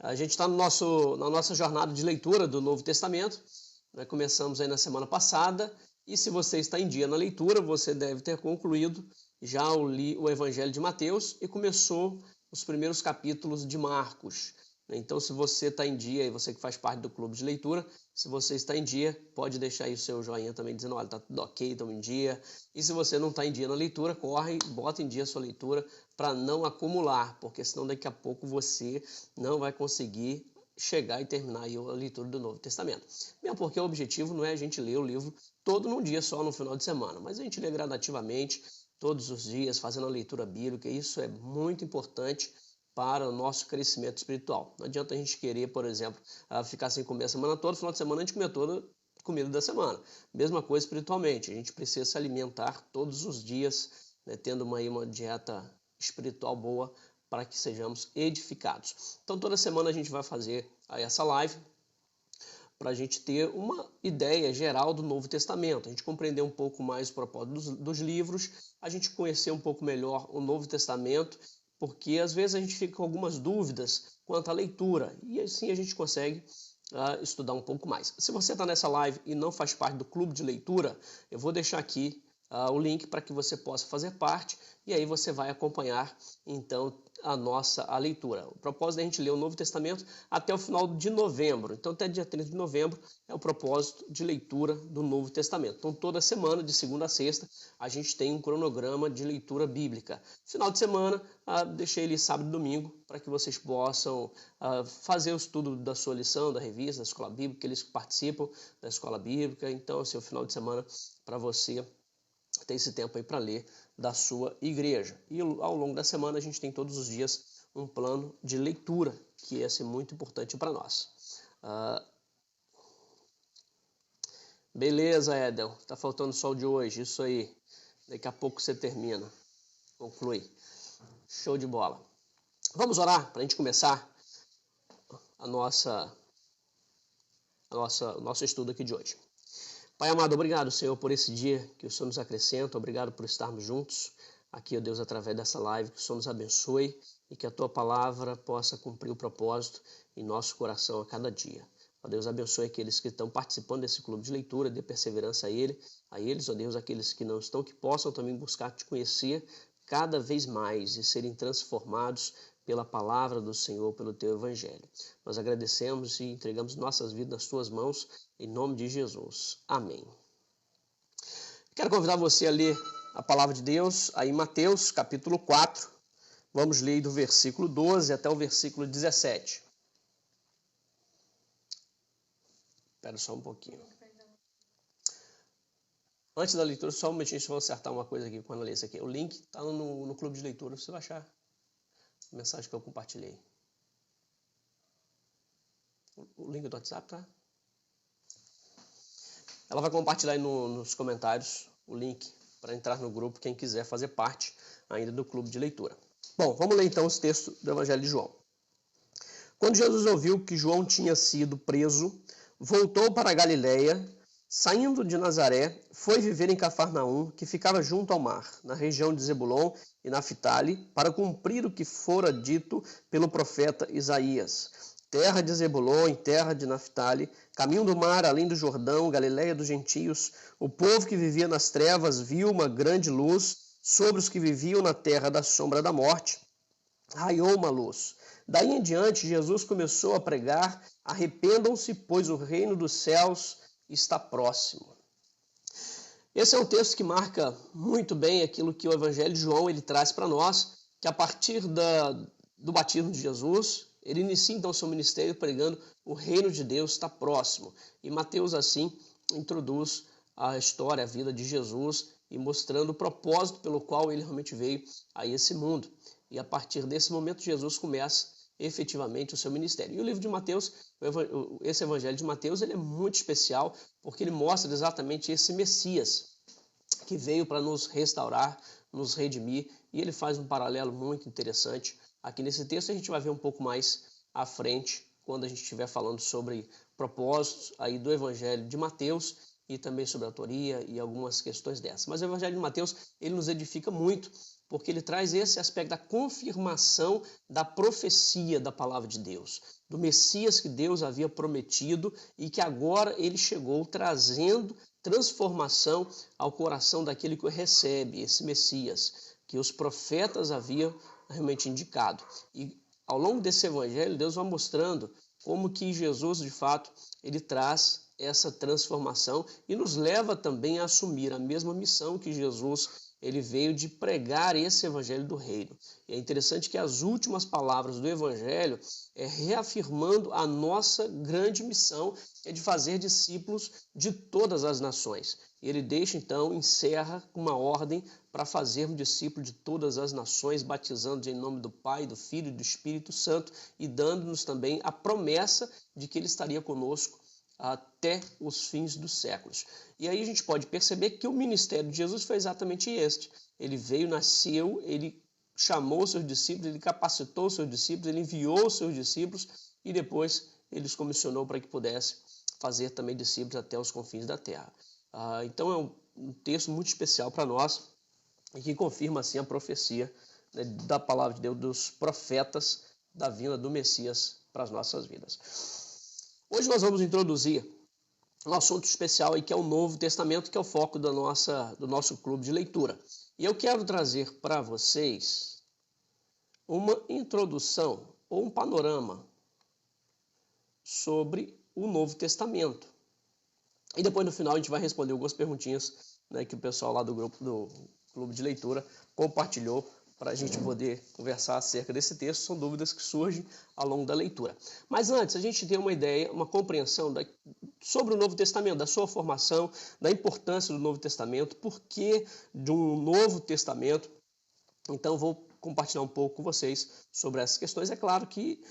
A gente está na nossa jornada de leitura do Novo Testamento. Nós começamos aí na semana passada e se você está em dia na leitura, você deve ter concluído já o Evangelho de Mateus e começou os primeiros capítulos de Marcos. Então, se você está em dia, e você que faz parte do clube de leitura, se você está em dia, pode deixar aí o seu joinha também dizendo, olha, está tudo ok, estamos em dia. E se você não está em dia na leitura, corre, bota em dia a sua leitura para não acumular, porque senão daqui a pouco você não vai conseguir chegar e terminar aí a leitura do Novo Testamento. Mesmo porque o objetivo não é a gente ler o livro todo num dia só, no final de semana, mas a gente lê gradativamente, todos os dias, fazendo a leitura bíblica. Isso é muito importante para o nosso crescimento espiritual. Não adianta a gente querer, por exemplo, ficar sem comer a semana toda, no final de semana a gente comer toda a comida da semana. Mesma coisa espiritualmente, a gente precisa se alimentar todos os dias, né, tendo uma dieta espiritual boa para que sejamos edificados. Então toda semana a gente vai fazer aí essa live para a gente ter uma ideia geral do Novo Testamento, a gente compreender um pouco mais o propósito dos livros, a gente conhecer um pouco melhor o Novo Testamento, porque às vezes a gente fica com algumas dúvidas quanto à leitura e assim a gente consegue estudar um pouco mais. Se você está nessa live e não faz parte do clube de leitura, eu vou deixar aqui o link para que você possa fazer parte e aí você vai acompanhar então a leitura. O propósito é a gente ler o Novo Testamento até o final de novembro. Então até dia 30 de novembro é o propósito de leitura do Novo Testamento. Então toda semana, de segunda a sexta, a gente tem um cronograma de leitura bíblica. Final de semana, deixei ele sábado e domingo para que vocês possam fazer o estudo da sua lição, da revista, da escola bíblica, que eles participam da escola bíblica. Então esse é o final de semana para você ter esse tempo aí para ler da sua igreja. E ao longo da semana a gente tem todos os dias um plano de leitura, que ia ser muito importante para nós. Beleza, Edel. Tá faltando só o de hoje. Isso aí. Daqui a pouco você termina. Conclui. Show de bola. Vamos orar para a gente começar o nosso estudo aqui de hoje. Pai amado, obrigado, Senhor, por esse dia que o Senhor nos acrescenta. Obrigado por estarmos juntos aqui, ó Deus, através dessa live. Que o Senhor nos abençoe e que a Tua palavra possa cumprir o propósito em nosso coração a cada dia. Ó Deus, abençoe aqueles que estão participando desse clube de leitura, dê perseverança a eles, ó Deus, aqueles que não estão, que possam também buscar Te conhecer cada vez mais e serem transformados pela palavra do Senhor, pelo Teu Evangelho. Nós agradecemos e entregamos nossas vidas nas Tuas mãos, em nome de Jesus. Amém. Quero convidar você a ler a palavra de Deus aí em Mateus, capítulo 4. Vamos ler do versículo 12 até o versículo 17. Espera só um pouquinho. Antes da leitura, só um momentinho, deixa eu acertar uma coisa aqui quando eu ler isso aqui. O link está no clube de leitura, você vai achar a mensagem que eu compartilhei. O link do WhatsApp, tá? Ela vai compartilhar aí nos comentários o link para entrar no grupo, quem quiser fazer parte ainda do clube de leitura. Bom, vamos ler então os textos do Evangelho de João. Quando Jesus ouviu que João tinha sido preso, voltou para a Galiléia, saindo de Nazaré, foi viver em Cafarnaum, que ficava junto ao mar, na região de Zebulon e Naftali, para cumprir o que fora dito pelo profeta Isaías. Terra de Zebulon e terra de Naftali, caminho do mar, além do Jordão, Galiléia dos gentios, o povo que vivia nas trevas viu uma grande luz, sobre os que viviam na terra da sombra da morte, raiou uma luz. Daí em diante, Jesus começou a pregar, arrependam-se, pois o reino dos céus está próximo. Esse é um texto que marca muito bem aquilo que o Evangelho de João ele traz para nós, que a partir do batismo de Jesus, ele inicia então seu ministério pregando o reino de Deus está próximo. E Mateus assim introduz a história, a vida de Jesus e mostrando o propósito pelo qual ele realmente veio a esse mundo. E a partir desse momento Jesus começa efetivamente o seu ministério. E o livro de Mateus, esse Evangelho de Mateus, ele é muito especial porque ele mostra exatamente esse Messias que veio para nos restaurar, nos redimir, e ele faz um paralelo muito interessante. Aqui nesse texto a gente vai ver um pouco mais à frente, quando a gente estiver falando sobre propósitos aí do Evangelho de Mateus e também sobre a autoria e algumas questões dessas. Mas o Evangelho de Mateus, ele nos edifica muito, porque ele traz esse aspecto da confirmação da profecia da palavra de Deus, do Messias que Deus havia prometido e que agora ele chegou trazendo transformação ao coração daquele que o recebe, esse Messias, que os profetas haviam realmente indicado. E ao longo desse evangelho, Deus vai mostrando como que Jesus, de fato, ele traz essa transformação e nos leva também a assumir a mesma missão que Jesus ele veio de pregar esse evangelho do reino. E é interessante que as últimas palavras do evangelho é reafirmando a nossa grande missão, que é de fazer discípulos de todas as nações. E ele deixa, então, encerra uma ordem para fazermos discípulos de todas as nações, batizando em nome do Pai, do Filho e do Espírito Santo e dando-nos também a promessa de que ele estaria conosco até os fins dos séculos. E aí a gente pode perceber que o ministério de Jesus foi exatamente este. Ele veio, nasceu, ele chamou os seus discípulos, ele capacitou os seus discípulos, ele enviou os seus discípulos e depois ele os comissionou para que pudesse fazer também discípulos até os confins da terra. Então é um texto muito especial para nós e que confirma assim a profecia, né, da palavra de Deus, dos profetas da vinda do Messias para as nossas vidas. Hoje nós vamos introduzir um assunto especial aí, que é o Novo Testamento, que é o foco do nosso clube de leitura. E eu quero trazer para vocês uma introdução ou um panorama sobre o Novo Testamento. E depois no final a gente vai responder algumas perguntinhas, né, que o pessoal lá do grupo do clube de leitura compartilhou para a gente poder conversar acerca desse texto. São dúvidas que surgem ao longo da leitura. Mas antes, a gente tem uma ideia, uma compreensão sobre o Novo Testamento, da sua formação, da importância do Novo Testamento, por que de um Novo Testamento. Então, vou compartilhar um pouco com vocês sobre essas questões. É claro que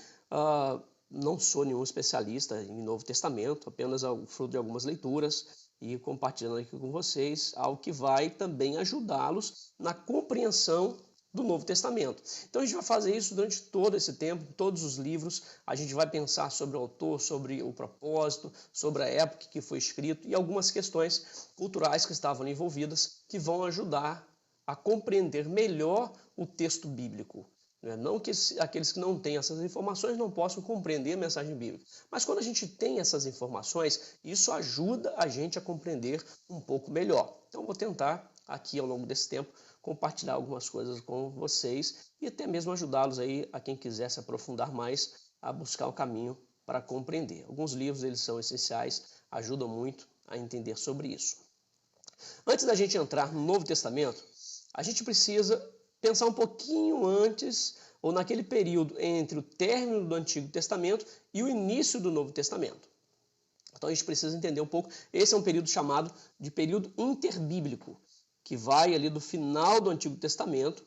não sou nenhum especialista em Novo Testamento, apenas fruto de algumas leituras e compartilhando aqui com vocês algo que vai também ajudá-los na compreensão do Novo Testamento. Então a gente vai fazer isso durante todo esse tempo, todos os livros, a gente vai pensar sobre o autor, sobre o propósito, sobre a época que foi escrito e algumas questões culturais que estavam envolvidas que vão ajudar a compreender melhor o texto bíblico. Não que aqueles que não têm essas informações não possam compreender a mensagem bíblica, mas quando a gente tem essas informações, isso ajuda a gente a compreender um pouco melhor. Então vou tentar aqui ao longo desse tempo compartilhar algumas coisas com vocês e até mesmo ajudá-los aí, a quem quiser se aprofundar mais, a buscar o caminho para compreender. Alguns livros eles são essenciais, ajudam muito a entender sobre isso. Antes da gente entrar no Novo Testamento, a gente precisa pensar um pouquinho antes, ou naquele período entre o término do Antigo Testamento e o início do Novo Testamento. Então a gente precisa entender um pouco, esse é um período chamado de período interbíblico, que vai ali do final do Antigo Testamento,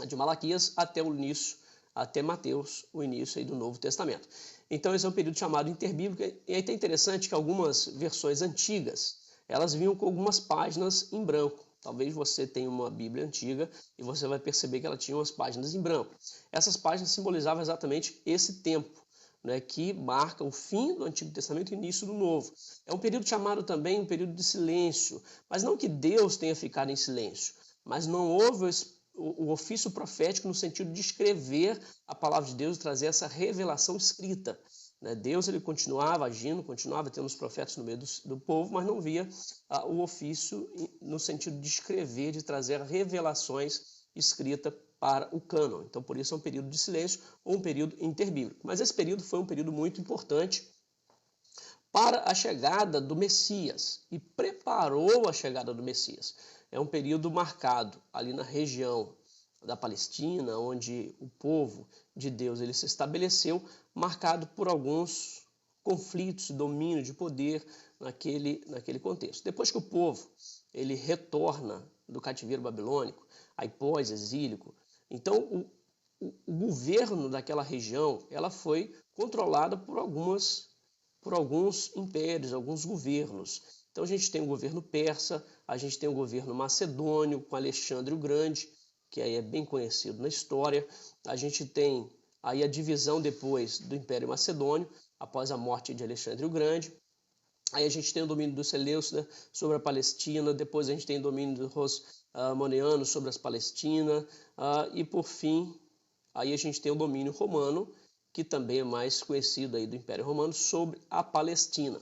de Malaquias, até o início, até Mateus, o início aí do Novo Testamento. Então esse é um período chamado interbíblico, e aí é interessante que algumas versões antigas, elas vinham com algumas páginas em branco. Talvez você tenha uma Bíblia antiga e você vai perceber que ela tinha umas páginas em branco. Essas páginas simbolizavam exatamente esse tempo, né, que marca o fim do Antigo Testamento e o início do Novo. É um período chamado também um período de silêncio, mas não que Deus tenha ficado em silêncio, mas não houve o ofício profético no sentido de escrever a palavra de Deus e trazer essa revelação escrita. Deus ele continuava agindo, continuava tendo os profetas no meio do povo, mas não via o ofício no sentido de escrever, de trazer revelações escritas para o cânon. Então, por isso é um período de silêncio ou um período interbíblico. Mas esse período foi um período muito importante para a chegada do Messias e preparou a chegada do Messias. É um período marcado ali na região da Palestina, onde o povo de Deus ele se estabeleceu, marcado por alguns conflitos, domínio de poder naquele contexto. Depois que o povo ele retorna do cativeiro babilônico, aí pós-exílico, então o governo daquela região ela foi controlada por alguns impérios, alguns governos. Então a gente tem o governo persa, a gente tem o governo macedônio com Alexandre o Grande, que aí é bem conhecido na história. A gente tem aí a divisão depois do Império Macedônio, após a morte de Alexandre o Grande. Aí a gente tem o domínio dos Seleucidas sobre a Palestina, depois a gente tem o domínio Maniano sobre as Palestinas, e por fim, aí a gente tem o domínio romano, que também é mais conhecido aí do Império Romano, sobre a Palestina.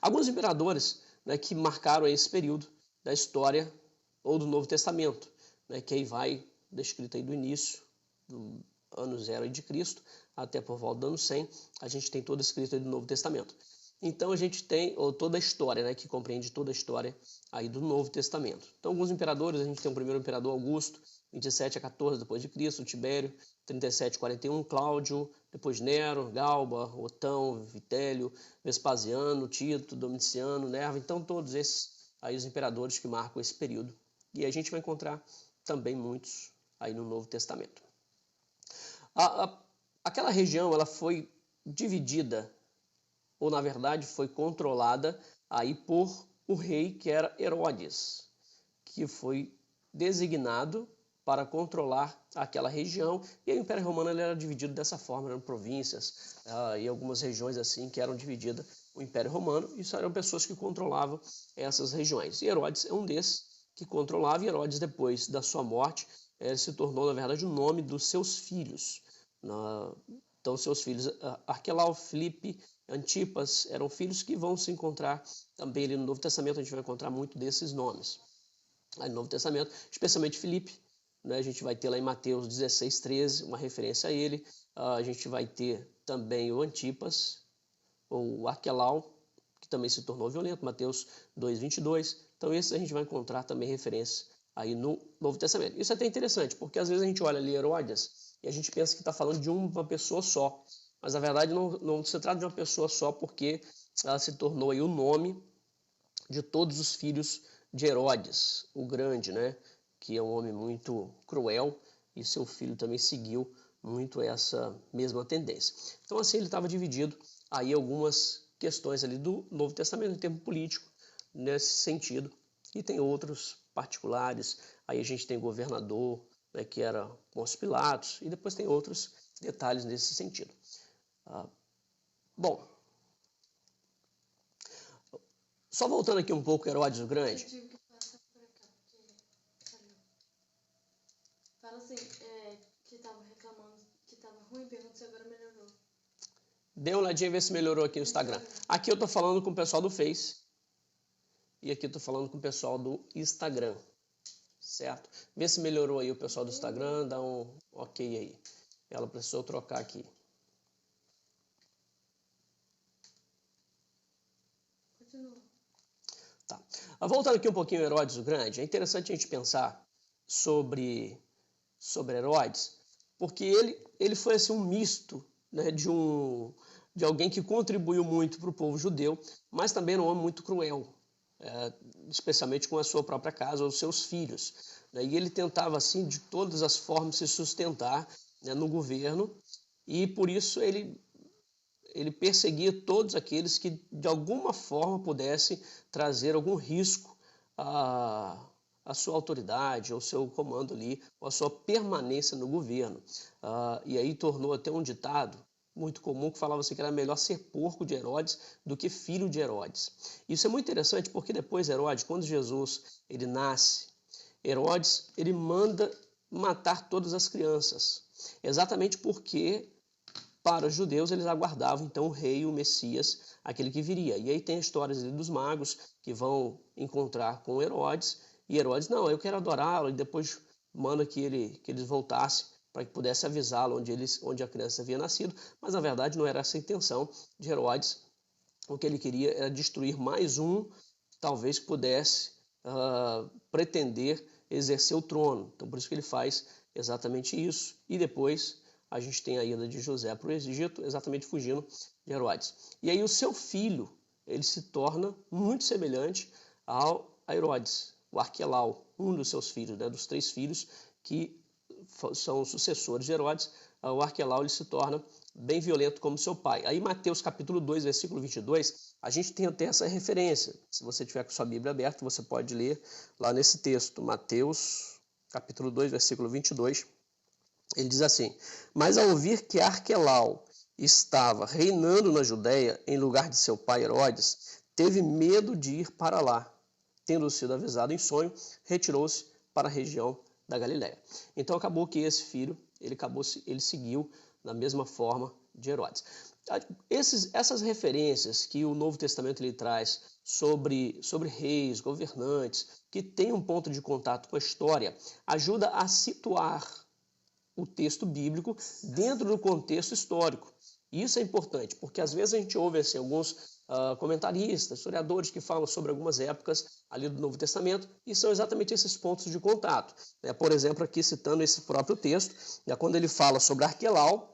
Alguns imperadores, né, que marcaram esse período da história ou do Novo Testamento, né, que aí vai descrito aí do início do ano 0 de Cristo até por volta do ano 100, a gente tem todo escrito aí do Novo Testamento. Então a gente tem toda a história, né, que compreende toda a história aí do Novo Testamento. Então alguns imperadores, a gente tem o primeiro imperador Augusto, 27 a 14 depois de Cristo, Tibério, 37 a 41, Cláudio, depois Nero, Galba, Otão, Vitélio, Vespasiano, Tito, Domiciano, Nerva. Então todos esses aí os imperadores que marcam esse período. E a gente vai encontrar também muitos aí no Novo Testamento. Aquela região ela foi dividida, ou na verdade foi controlada aí por o rei que era Herodes, que foi designado para controlar aquela região, e o Império Romano ele era dividido dessa forma, eram províncias e algumas regiões assim que eram divididas o Império Romano, isso eram pessoas que controlavam essas regiões. E Herodes é um desses que controlava, e Herodes, depois da sua morte, se tornou, na verdade, o nome dos seus filhos. Então, seus filhos, Arquelau, Filipe, Antipas, eram filhos que vão se encontrar também ali no Novo Testamento, a gente vai encontrar muito desses nomes. Aí no Novo Testamento, especialmente Filipe, né, a gente vai ter lá em Mateus 16, 13, uma referência a ele. A gente vai ter também o Antipas, ou o Arquelau, que também se tornou violento, Mateus 2, 22. Então, esse a gente vai encontrar também referência aí no Novo Testamento. Isso é até interessante, porque às vezes a gente olha ali Herodes e a gente pensa que está falando de uma pessoa só. Mas, na verdade, não se trata de uma pessoa só, porque ela se tornou aí o nome de todos os filhos de Herodes, o Grande, né? Que é um homem muito cruel, e seu filho também seguiu muito essa mesma tendência. Então, assim, ele estava dividido aí algumas questões ali do Novo Testamento em termo político, nesse sentido, e tem outros particulares. Aí a gente tem governador, né, que era Pôncio Pilatos, e depois tem outros detalhes nesse sentido. Bom, só voltando aqui um pouco, Herodes o Grande. Fala assim, que tava reclamando que tava ruim, pergunta se agora melhorou. Dê uma olhadinha e vê se melhorou aqui no Instagram. Aqui eu tô falando com o pessoal do Face. E aqui eu tô falando com o pessoal do Instagram. Certo? Vê se melhorou aí o pessoal do Instagram, dá um ok aí. Ela precisou trocar aqui. Continua. Tá. Voltando aqui um pouquinho ao Herodes o Grande, é interessante a gente pensar sobre Herodes, porque ele foi assim, um misto, né, de alguém que contribuiu muito para o povo judeu, mas também era um homem muito cruel, especialmente com a sua própria casa, os seus filhos. Né, e ele tentava, assim, de todas as formas, se sustentar, né, no governo, e por isso ele perseguia todos aqueles que, de alguma forma, pudessem trazer algum risco à sua autoridade, ao seu comando ali, ou à sua permanência no governo. E aí tornou até um ditado muito comum que falava assim que era melhor ser porco de Herodes do que filho de Herodes. Isso é muito interessante porque depois Herodes, quando Jesus ele nasce, Herodes ele manda matar todas as crianças, exatamente porque para os judeus, eles aguardavam, então, o rei, o Messias, aquele que viria. E aí tem as histórias dos magos que vão encontrar com Herodes, e Herodes, não, eu quero adorá-lo, e depois manda que eles voltassem para que pudesse avisá-lo onde a criança havia nascido, mas na verdade não era essa a intenção de Herodes. O que ele queria era destruir mais um, talvez que pudesse pretender exercer o trono. Então por isso que ele faz exatamente isso, e depois a gente tem a ida de José para o Egito, exatamente fugindo de Herodes. E aí o seu filho, ele se torna muito semelhante a Herodes, o Arquelau, um dos seus filhos, né, dos 3 filhos que são sucessores de Herodes. O Arquelau ele se torna bem violento como seu pai. Aí Mateus capítulo 2, versículo 22, a gente tem até essa referência. Se você tiver com sua Bíblia aberta, você pode ler lá nesse texto, Mateus capítulo 2, versículo 22. Ele diz assim: mas ao ouvir que Arquelau estava reinando na Judéia em lugar de seu pai Herodes, teve medo de ir para lá. tendo sido avisado em sonho, retirou-se para a região da Galiléia. Então acabou que esse filho, ele seguiu da mesma forma de Herodes. Essas referências que o Novo Testamento ele traz sobre reis, governantes, que tem um ponto de contato com a história, ajuda a situar o texto bíblico dentro do contexto histórico. E isso é importante, porque às vezes a gente ouve assim, alguns comentaristas, historiadores que falam sobre algumas épocas ali do Novo Testamento, e são exatamente esses pontos de contato. Por exemplo, aqui citando esse próprio texto, quando ele fala sobre Arquelau,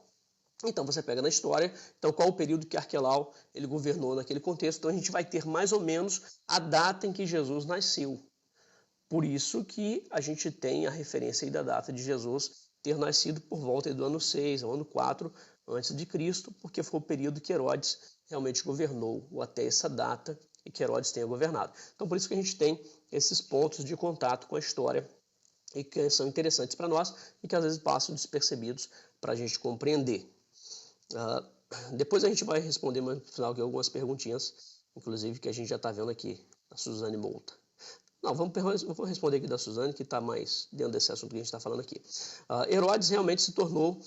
então você pega na história, então qual o período que Arquelau ele governou naquele contexto, então a gente vai ter mais ou menos a data em que Jesus nasceu. Por isso que a gente tem a referência aí da data de Jesus ter nascido por volta do ano 6 ao ano 4 antes de Cristo, porque foi o período que Herodes realmente governou, ou até essa data e que Herodes tenha governado. Então por isso que a gente tem esses pontos de contato com a história e que são interessantes para nós e que às vezes passam despercebidos para a gente compreender. Depois a gente vai responder no final aqui algumas perguntinhas, inclusive que a gente já está vendo aqui, da Suzane Mouta. Não, vou responder aqui da Suzane, que está mais dentro desse assunto que a gente está falando aqui. Herodes realmente se tornou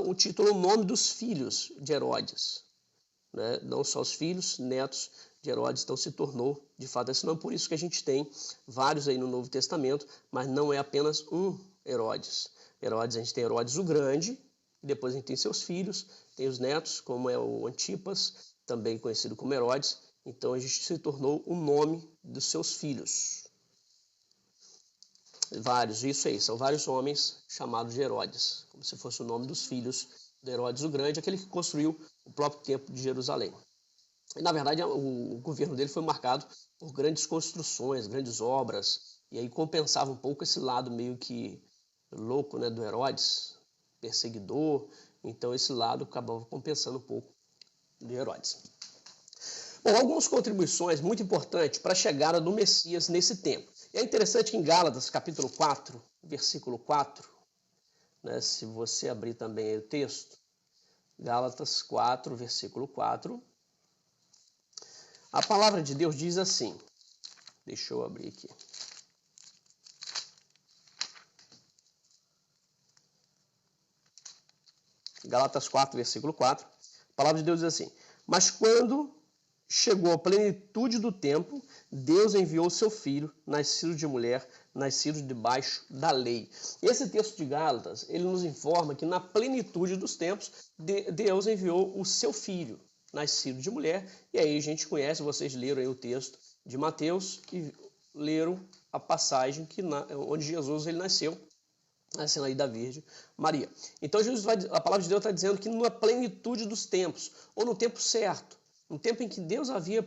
um título, o nome dos filhos de Herodes. Né? Não só os filhos, netos de Herodes, então se tornou, de fato, esse nome. Por isso que a gente tem vários aí no Novo Testamento, mas não é apenas um Herodes. Herodes, a gente tem Herodes o Grande, depois a gente tem seus filhos, tem os netos, como é o Antipas, também conhecido como Herodes. Então a gente se tornou o nome dos seus filhos. Vários, isso aí, são vários homens chamados de Herodes, como se fosse o nome dos filhos de Herodes o Grande, aquele que construiu o próprio templo de Jerusalém. E, na verdade, o governo dele foi marcado por grandes construções, grandes obras, e aí compensava um pouco esse lado meio que louco, né, do Herodes, perseguidor. Então esse lado acabava compensando um pouco de Herodes. Bom, algumas contribuições muito importantes para a chegada do Messias nesse tempo. E é interessante que em Gálatas, capítulo 4, versículo 4, né, se você abrir também aí o texto, Gálatas 4, versículo 4, a palavra de Deus diz assim, deixa eu abrir aqui. Gálatas 4, versículo 4, a palavra de Deus diz assim: mas quando chegou a plenitude do tempo, Deus enviou seu filho, nascido de mulher, nascido debaixo da lei. E esse texto de Gálatas, ele nos informa que na plenitude dos tempos, Deus enviou o seu filho, nascido de mulher. E aí a gente conhece, vocês leram aí o texto de Mateus e leram a passagem onde Jesus ele nasceu aí da Virgem Maria. Então a palavra de Deus está dizendo que na plenitude dos tempos, ou no tempo certo, no tempo em que Deus havia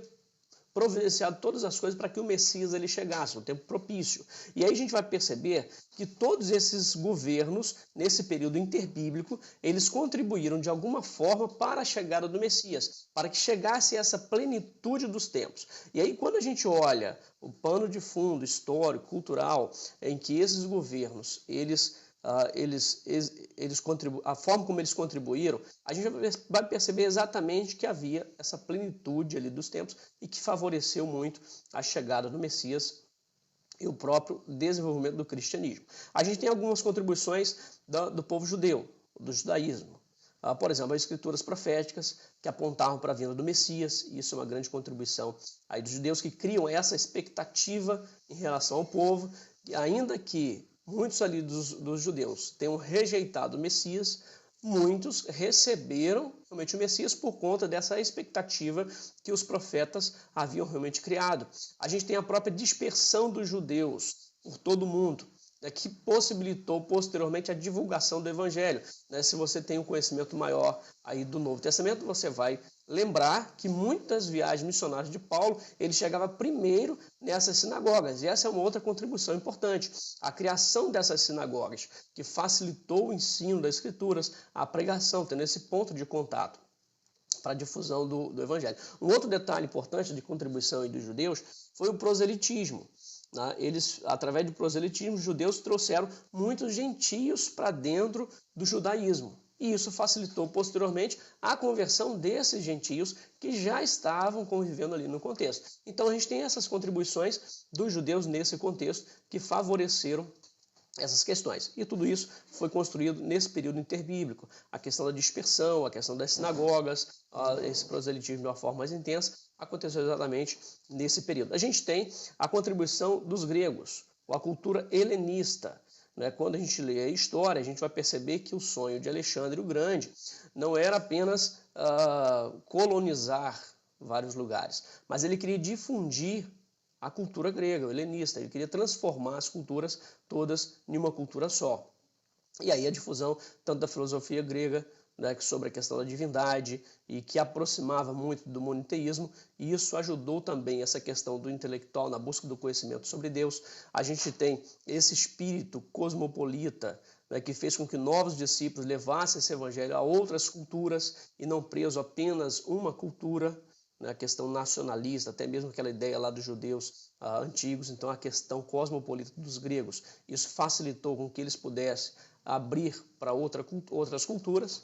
providenciado todas as coisas para que o Messias ele chegasse, no tempo propício. E aí a gente vai perceber que todos esses governos, nesse período interbíblico, eles contribuíram de alguma forma para a chegada do Messias, para que chegasse essa plenitude dos tempos. E aí quando a gente olha o pano de fundo histórico, cultural, em que esses governos, a forma como eles contribuíram, a gente vai perceber exatamente que havia essa plenitude ali dos tempos e que favoreceu muito a chegada do Messias e o próprio desenvolvimento do cristianismo. A gente tem algumas contribuições do povo judeu, do judaísmo. Por exemplo, as escrituras proféticas que apontavam para a vinda do Messias, e isso é uma grande contribuição aí dos judeus que criam essa expectativa em relação ao povo, e ainda que muitos ali dos judeus tenham rejeitado o Messias, muitos receberam realmente o Messias por conta dessa expectativa que os profetas haviam realmente criado. A gente tem a própria dispersão dos judeus por todo o mundo, que possibilitou posteriormente a divulgação do Evangelho. Se você tem um conhecimento maior aí do Novo Testamento, você vai lembrar que muitas viagens missionárias de Paulo, ele chegava primeiro nessas sinagogas. E essa é uma outra contribuição importante. A criação dessas sinagogas, que facilitou o ensino das Escrituras, a pregação, tendo esse ponto de contato para a difusão do Evangelho. Um outro detalhe importante de contribuição dos judeus foi o proselitismo. Eles, através do proselitismo, os judeus trouxeram muitos gentios para dentro do judaísmo. E isso facilitou posteriormente a conversão desses gentios que já estavam convivendo ali no contexto. Então a gente tem essas contribuições dos judeus nesse contexto que favoreceram essas questões. E tudo isso foi construído nesse período interbíblico. A questão da dispersão, a questão das sinagogas, esse proselitismo de uma forma mais intensa, aconteceu exatamente nesse período. A gente tem a contribuição dos gregos, a cultura helenista. Quando a gente lê a história, a gente vai perceber que o sonho de Alexandre o Grande não era apenas colonizar vários lugares, mas ele queria difundir a cultura grega, o helenista. Ele queria transformar as culturas todas em uma cultura só. E aí a difusão tanto da filosofia grega, sobre a questão da divindade, e que aproximava muito do monoteísmo, e isso ajudou também essa questão do intelectual na busca do conhecimento sobre Deus. A gente tem esse espírito cosmopolita, que fez com que novos discípulos levassem esse evangelho a outras culturas e não preso apenas uma cultura, a questão nacionalista, até mesmo aquela ideia lá dos judeus antigos, então a questão cosmopolita dos gregos. Isso facilitou com que eles pudessem abrir para outras culturas.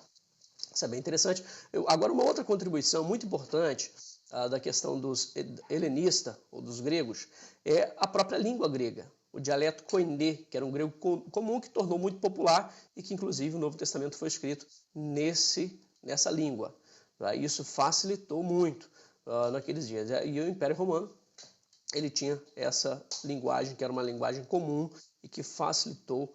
Isso é bem interessante. Agora, uma outra contribuição muito importante da questão dos helenistas, ou dos gregos, é a própria língua grega. O dialeto koiné, que era um grego comum, que tornou muito popular e que, inclusive, o Novo Testamento foi escrito nessa língua. Isso facilitou muito naqueles dias. E o Império Romano, ele tinha essa linguagem, que era uma linguagem comum e que facilitou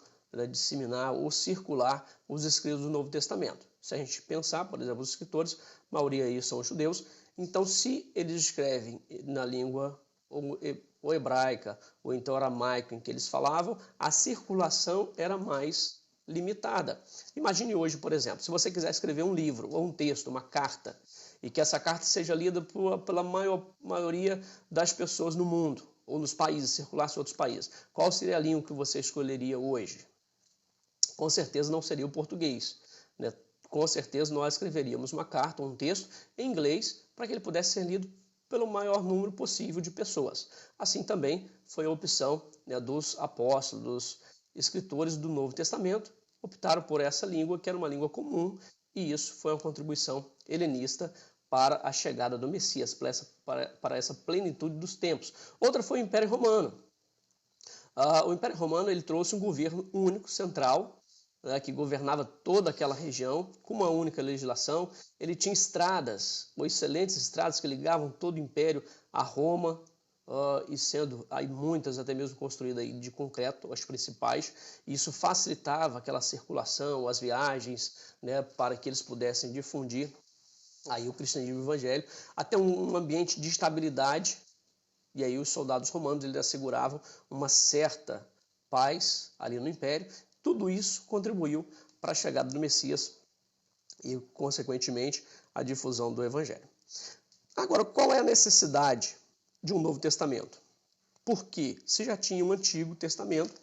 disseminar ou circular os escritos do Novo Testamento. Se a gente pensar, por exemplo, os escritores, a maioria aí são judeus, então se eles escrevem na língua ou hebraica ou então aramaico em que eles falavam, a circulação era mais limitada. Imagine hoje, por exemplo, se você quiser escrever um livro ou um texto, uma carta, e que essa carta seja lida pela maioria das pessoas no mundo, ou nos países, circulasse em outros países. Qual seria a língua que você escolheria hoje? Com certeza não seria o português. Com certeza nós escreveríamos uma carta ou um texto em inglês para que ele pudesse ser lido pelo maior número possível de pessoas. Assim também foi a opção dos apóstolos, dos escritores do Novo Testamento, optaram por essa língua, que era uma língua comum, e isso foi uma contribuição helenista para a chegada do Messias, para essa plenitude dos tempos. Outra foi o Império Romano. O Império Romano ele trouxe um governo único, central, que governava toda aquela região, com uma única legislação. Ele tinha estradas, excelentes estradas que ligavam todo o Império a Roma, e sendo aí muitas até mesmo construídas aí de concreto, as principais. Isso facilitava aquela circulação, as viagens, para que eles pudessem difundir aí o cristianismo e o evangelho, até um ambiente de estabilidade. E aí os soldados romanos eles asseguravam uma certa paz ali no Império. Tudo isso contribuiu para a chegada do Messias e, consequentemente, a difusão do Evangelho. Agora, qual é a necessidade de um Novo Testamento? Porque se já tinha um Antigo Testamento,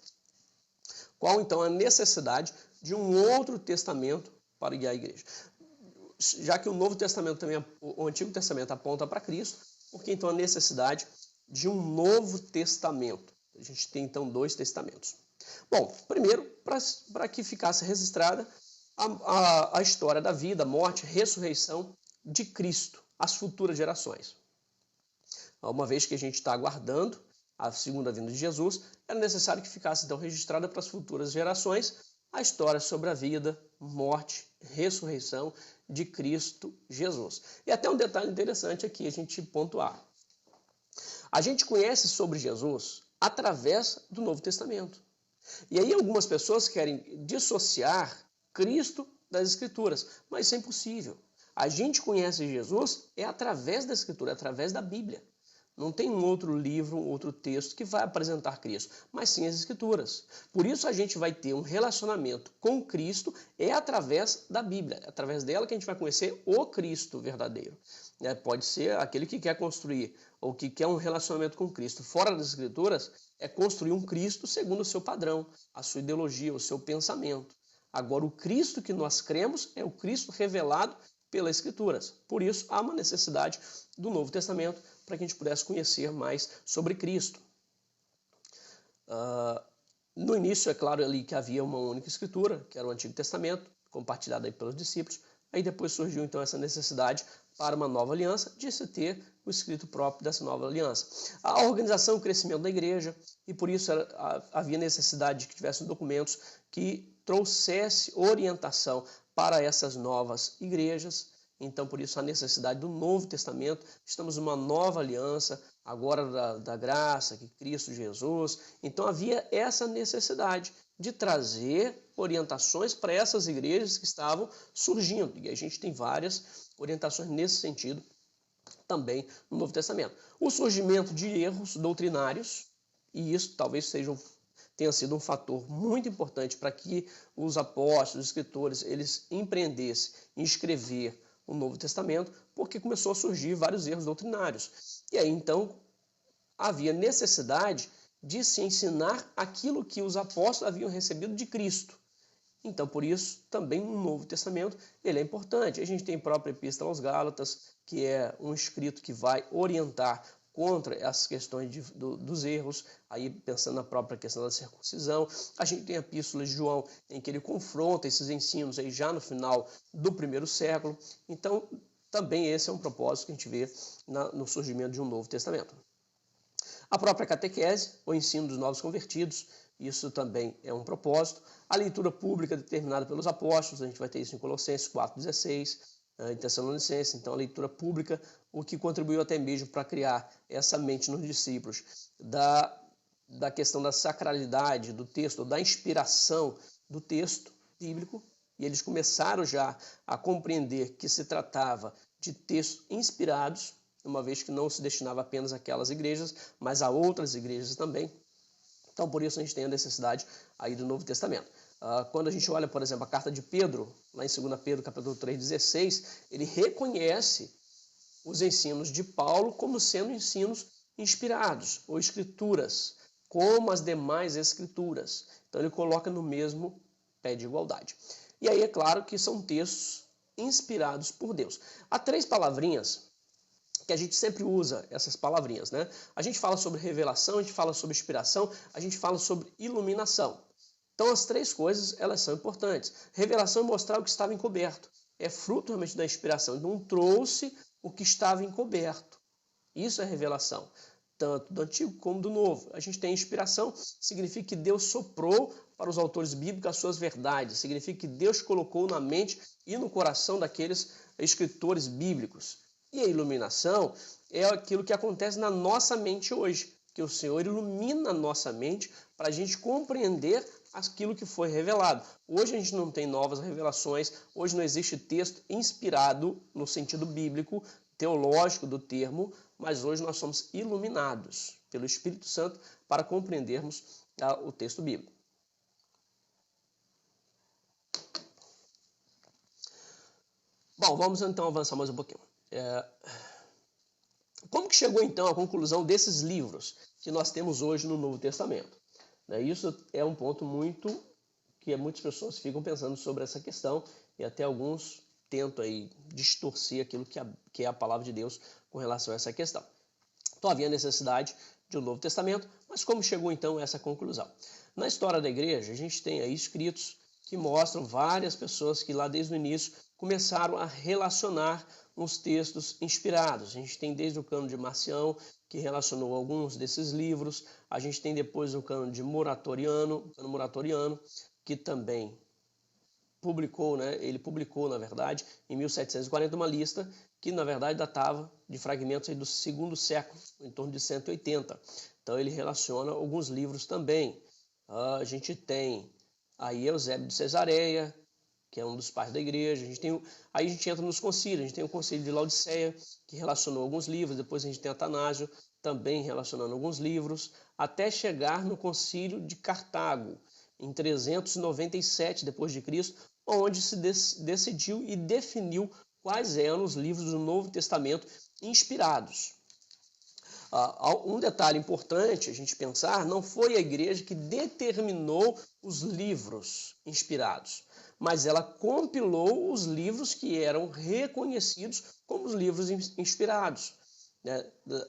qual então a necessidade de um outro testamento para guiar a igreja? Já que o Novo Testamento também, o Antigo Testamento aponta para Cristo, por que então a necessidade de um Novo Testamento? A gente tem então 2 testamentos. Bom, primeiro, para que ficasse registrada a história da vida, morte, ressurreição de Cristo às futuras gerações. Uma vez que a gente está aguardando a segunda vinda de Jesus, era necessário que ficasse então registrada para as futuras gerações a história sobre a vida, morte, ressurreição de Cristo Jesus. E até um detalhe interessante aqui a gente pontuar. A gente conhece sobre Jesus através do Novo Testamento. E aí algumas pessoas querem dissociar Cristo das Escrituras, mas isso é impossível. A gente conhece Jesus através da Escritura, através da Bíblia. Não tem um outro livro, um outro texto que vai apresentar Cristo, mas sim as Escrituras. Por isso a gente vai ter um relacionamento com Cristo através da Bíblia. É através dela que a gente vai conhecer o Cristo verdadeiro. Pode ser aquele que quer construir ou que quer um relacionamento com Cristo fora das Escrituras, é construir um Cristo segundo o seu padrão, a sua ideologia, o seu pensamento. Agora, o Cristo que nós cremos é o Cristo revelado pelas Escrituras. Por isso, há uma necessidade do Novo Testamento para que a gente pudesse conhecer mais sobre Cristo. No início, é claro ali que havia uma única Escritura, que era o Antigo Testamento, compartilhada aí pelos discípulos. Aí depois surgiu então essa necessidade para uma nova aliança de se ter o escrito próprio dessa nova aliança. A organização e o crescimento da igreja, e por isso havia necessidade de que tivessem documentos que trouxesse orientação para essas novas igrejas. Então, por isso, a necessidade do Novo Testamento. Estamos numa nova aliança, agora da graça, que Cristo Jesus. Então, havia essa necessidade de trazer orientações para essas igrejas que estavam surgindo. E a gente tem várias orientações nesse sentido também no Novo Testamento. O surgimento de erros doutrinários, e isso talvez tenha sido um fator muito importante para que os apóstolos, os escritores, eles empreendessem em escrever o Novo Testamento, porque começou a surgir vários erros doutrinários. E aí, então, havia necessidade de se ensinar aquilo que os apóstolos haviam recebido de Cristo. Então, por isso, também no Novo Testamento, ele é importante. A gente tem a própria Epístola aos Gálatas, que é um escrito que vai orientar contra essas questões dos erros, aí pensando na própria questão da circuncisão. A gente tem a Epístola de João, em que ele confronta esses ensinos aí já no final do primeiro século. Então, também esse é um propósito que a gente vê no surgimento de um Novo Testamento. A própria catequese, o ensino dos novos convertidos, isso também é um propósito. A leitura pública determinada pelos apóstolos, a gente vai ter isso em Colossenses 4,16, em Tessalonicenses. Então, a leitura pública, o que contribuiu até mesmo para criar essa mente nos discípulos da questão da sacralidade do texto, da inspiração do texto bíblico, e eles começaram já a compreender que se tratava de textos inspirados, uma vez que não se destinava apenas àquelas igrejas, mas a outras igrejas também. Então, por isso a gente tem a necessidade aí do Novo Testamento. Quando a gente olha, por exemplo, a carta de Pedro, lá em 2 Pedro, capítulo 3,16, ele reconhece os ensinos de Paulo como sendo ensinos inspirados, ou escrituras, como as demais escrituras. Então, ele coloca no mesmo pé de igualdade. E aí, é claro que são textos inspirados por Deus. Há 3 palavrinhas que a gente sempre usa, essas palavrinhas, né? A gente fala sobre revelação, a gente fala sobre inspiração, a gente fala sobre iluminação. Então, as 3 coisas, elas são importantes. Revelação é mostrar o que estava encoberto. É fruto realmente da inspiração. Então, trouxe o que estava encoberto. Isso é revelação, tanto do Antigo como do Novo. A gente tem inspiração, significa que Deus soprou para os autores bíblicos as suas verdades. Significa que Deus colocou na mente e no coração daqueles escritores bíblicos. E a iluminação é aquilo que acontece na nossa mente hoje, que o Senhor ilumina a nossa mente para a gente compreender aquilo que foi revelado. Hoje a gente não tem novas revelações, hoje não existe texto inspirado no sentido bíblico, teológico do termo, mas hoje nós somos iluminados pelo Espírito Santo para compreendermos o texto bíblico. Bom, vamos então avançar mais um pouquinho. Como que chegou então à conclusão desses livros que nós temos hoje no Novo Testamento? Isso é um ponto que muitas pessoas ficam pensando sobre essa questão e até alguns tentam aí distorcer aquilo que é a palavra de Deus com relação a essa questão. Então havia necessidade de um Novo Testamento, mas como chegou então a essa conclusão? Na história da igreja, a gente tem aí escritos que mostram várias pessoas que lá desde o início começaram a relacionar os textos inspirados. A gente tem desde o Cânon de Marcião, que relacionou alguns desses livros. A gente tem depois o Cânon Muratoriano, que também publicou, ele publicou, na verdade, em 1740, uma lista que, na verdade, datava de fragmentos aí do 2º século, em torno de 180. Então, ele relaciona alguns livros também. A gente tem aí Eusébio de Cesareia, que é um dos pais da igreja. Aí a gente entra nos concílios. A gente tem o concílio de Laodiceia, que relacionou alguns livros. Depois a gente tem Atanásio, também relacionando alguns livros, até chegar no concílio de Cartago, em 397 d.C., onde se decidiu e definiu quais eram os livros do Novo Testamento inspirados. Um detalhe importante a gente pensar, não foi a igreja que determinou os livros inspirados, mas ela compilou os livros que eram reconhecidos como os livros inspirados.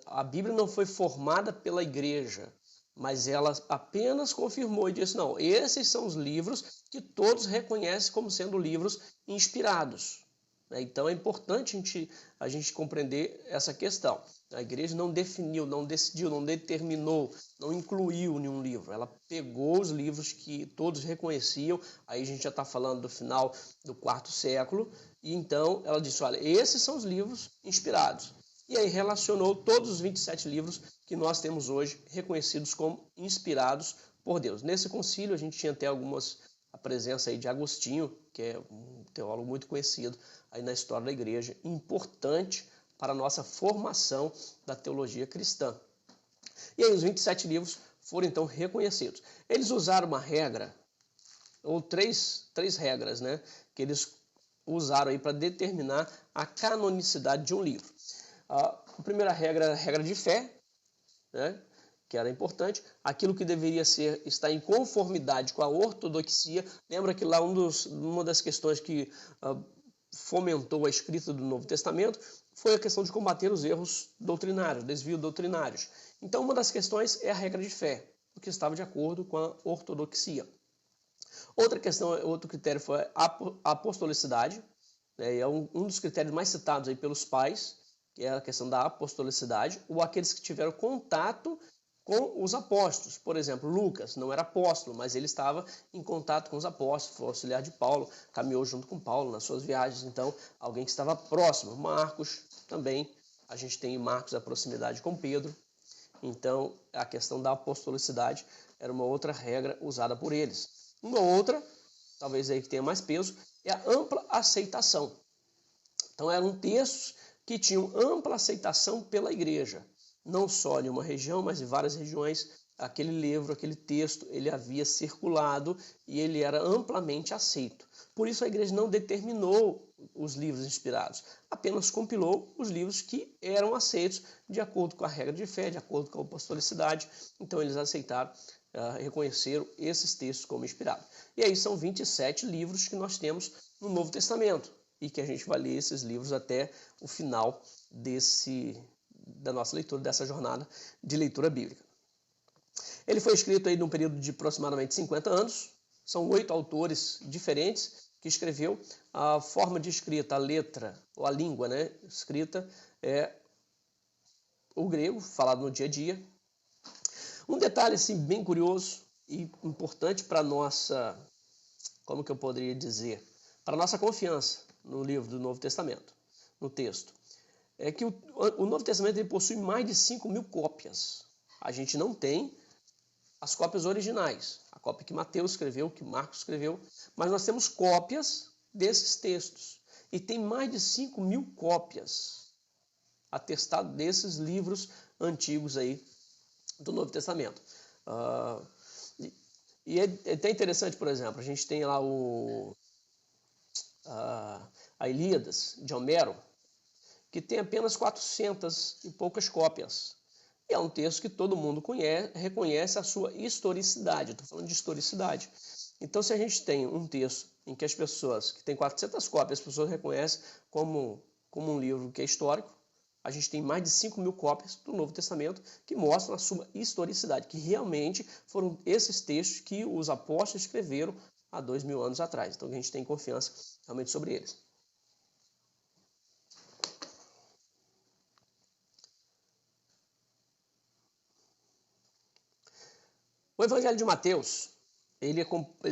A Bíblia não foi formada pela igreja, mas ela apenas confirmou e disse, não, esses são os livros que todos reconhecem como sendo livros inspirados. Então é importante a gente compreender essa questão. A igreja não definiu, não decidiu, não determinou, não incluiu nenhum livro. Ela pegou os livros que todos reconheciam, aí a gente já está falando do final do quarto século, e então ela disse, olha, esses são os livros inspirados. E aí relacionou todos os 27 livros que nós temos hoje reconhecidos como inspirados por Deus. Nesse concílio a gente tinha até a presença aí de Agostinho, que é um teólogo muito conhecido aí na história da igreja, importante para a nossa formação da teologia cristã. E aí os 27 livros foram então reconhecidos. Eles usaram uma regra, ou três regras, né, que eles usaram aí para determinar a canonicidade de um livro. A primeira regra era a regra de fé, né, que era importante, aquilo que deveria estar em conformidade com a ortodoxia. Lembra que lá uma das questões que fomentou a escrita do Novo Testamento foi a questão de combater os erros doutrinários, desvios doutrinários. Então, uma das questões é a regra de fé, porque estava de acordo com a ortodoxia. Outra questão, outro critério foi a apostolicidade, né, é um dos critérios mais citados aí pelos pais, que é a questão da apostolicidade, ou aqueles que tiveram contato com os apóstolos. Por exemplo, Lucas não era apóstolo, mas ele estava em contato com os apóstolos, foi auxiliar de Paulo, caminhou junto com Paulo nas suas viagens, então alguém que estava próximo. Marcos também, a gente tem em Marcos a proximidade com Pedro, então a questão da apostolicidade era uma outra regra usada por eles. Uma outra, talvez aí que tenha mais peso, é a ampla aceitação. Então eram textos que tinham ampla aceitação pela igreja, não só em uma região, mas em várias regiões. Aquele livro, aquele texto, ele havia circulado e ele era amplamente aceito. Por isso a igreja não determinou os livros inspirados, apenas compilou os livros que eram aceitos de acordo com a regra de fé, de acordo com a apostolicidade. Então eles aceitaram, reconheceram esses textos como inspirados. E aí são 27 livros que nós temos no Novo Testamento e que a gente vai ler esses livros até o final da nossa leitura, dessa jornada de leitura bíblica. Ele foi escrito aí num período de aproximadamente 50 anos, são 8 autores diferentes que escreveu. A forma de escrita, a letra, ou a língua, né, escrita é o grego, falado no dia a dia. Um detalhe assim, bem curioso e importante para a nossa, como que eu poderia dizer, para a nossa confiança no livro do Novo Testamento, no texto, é que o Novo Testamento ele possui mais de 5.000 cópias. A gente não tem as cópias originais, a cópia que Mateus escreveu, que Marcos escreveu, mas nós temos cópias desses textos. E tem mais de 5.000 cópias atestadas desses livros antigos aí do Novo Testamento. E é até interessante, por exemplo, a gente tem lá a Ilíadas, de Homero, que tem apenas 400 e poucas cópias. E é um texto que todo mundo reconhece a sua historicidade. Estou falando de historicidade. Então, se a gente tem um texto em que as pessoas, que tem 400 cópias, as pessoas reconhecem como um livro que é histórico, a gente tem mais de 5.000 cópias do Novo Testamento que mostram a sua historicidade, que realmente foram esses textos que os apóstolos escreveram há 2.000 anos atrás. Então, a gente tem confiança realmente sobre eles. O Evangelho de Mateus, ele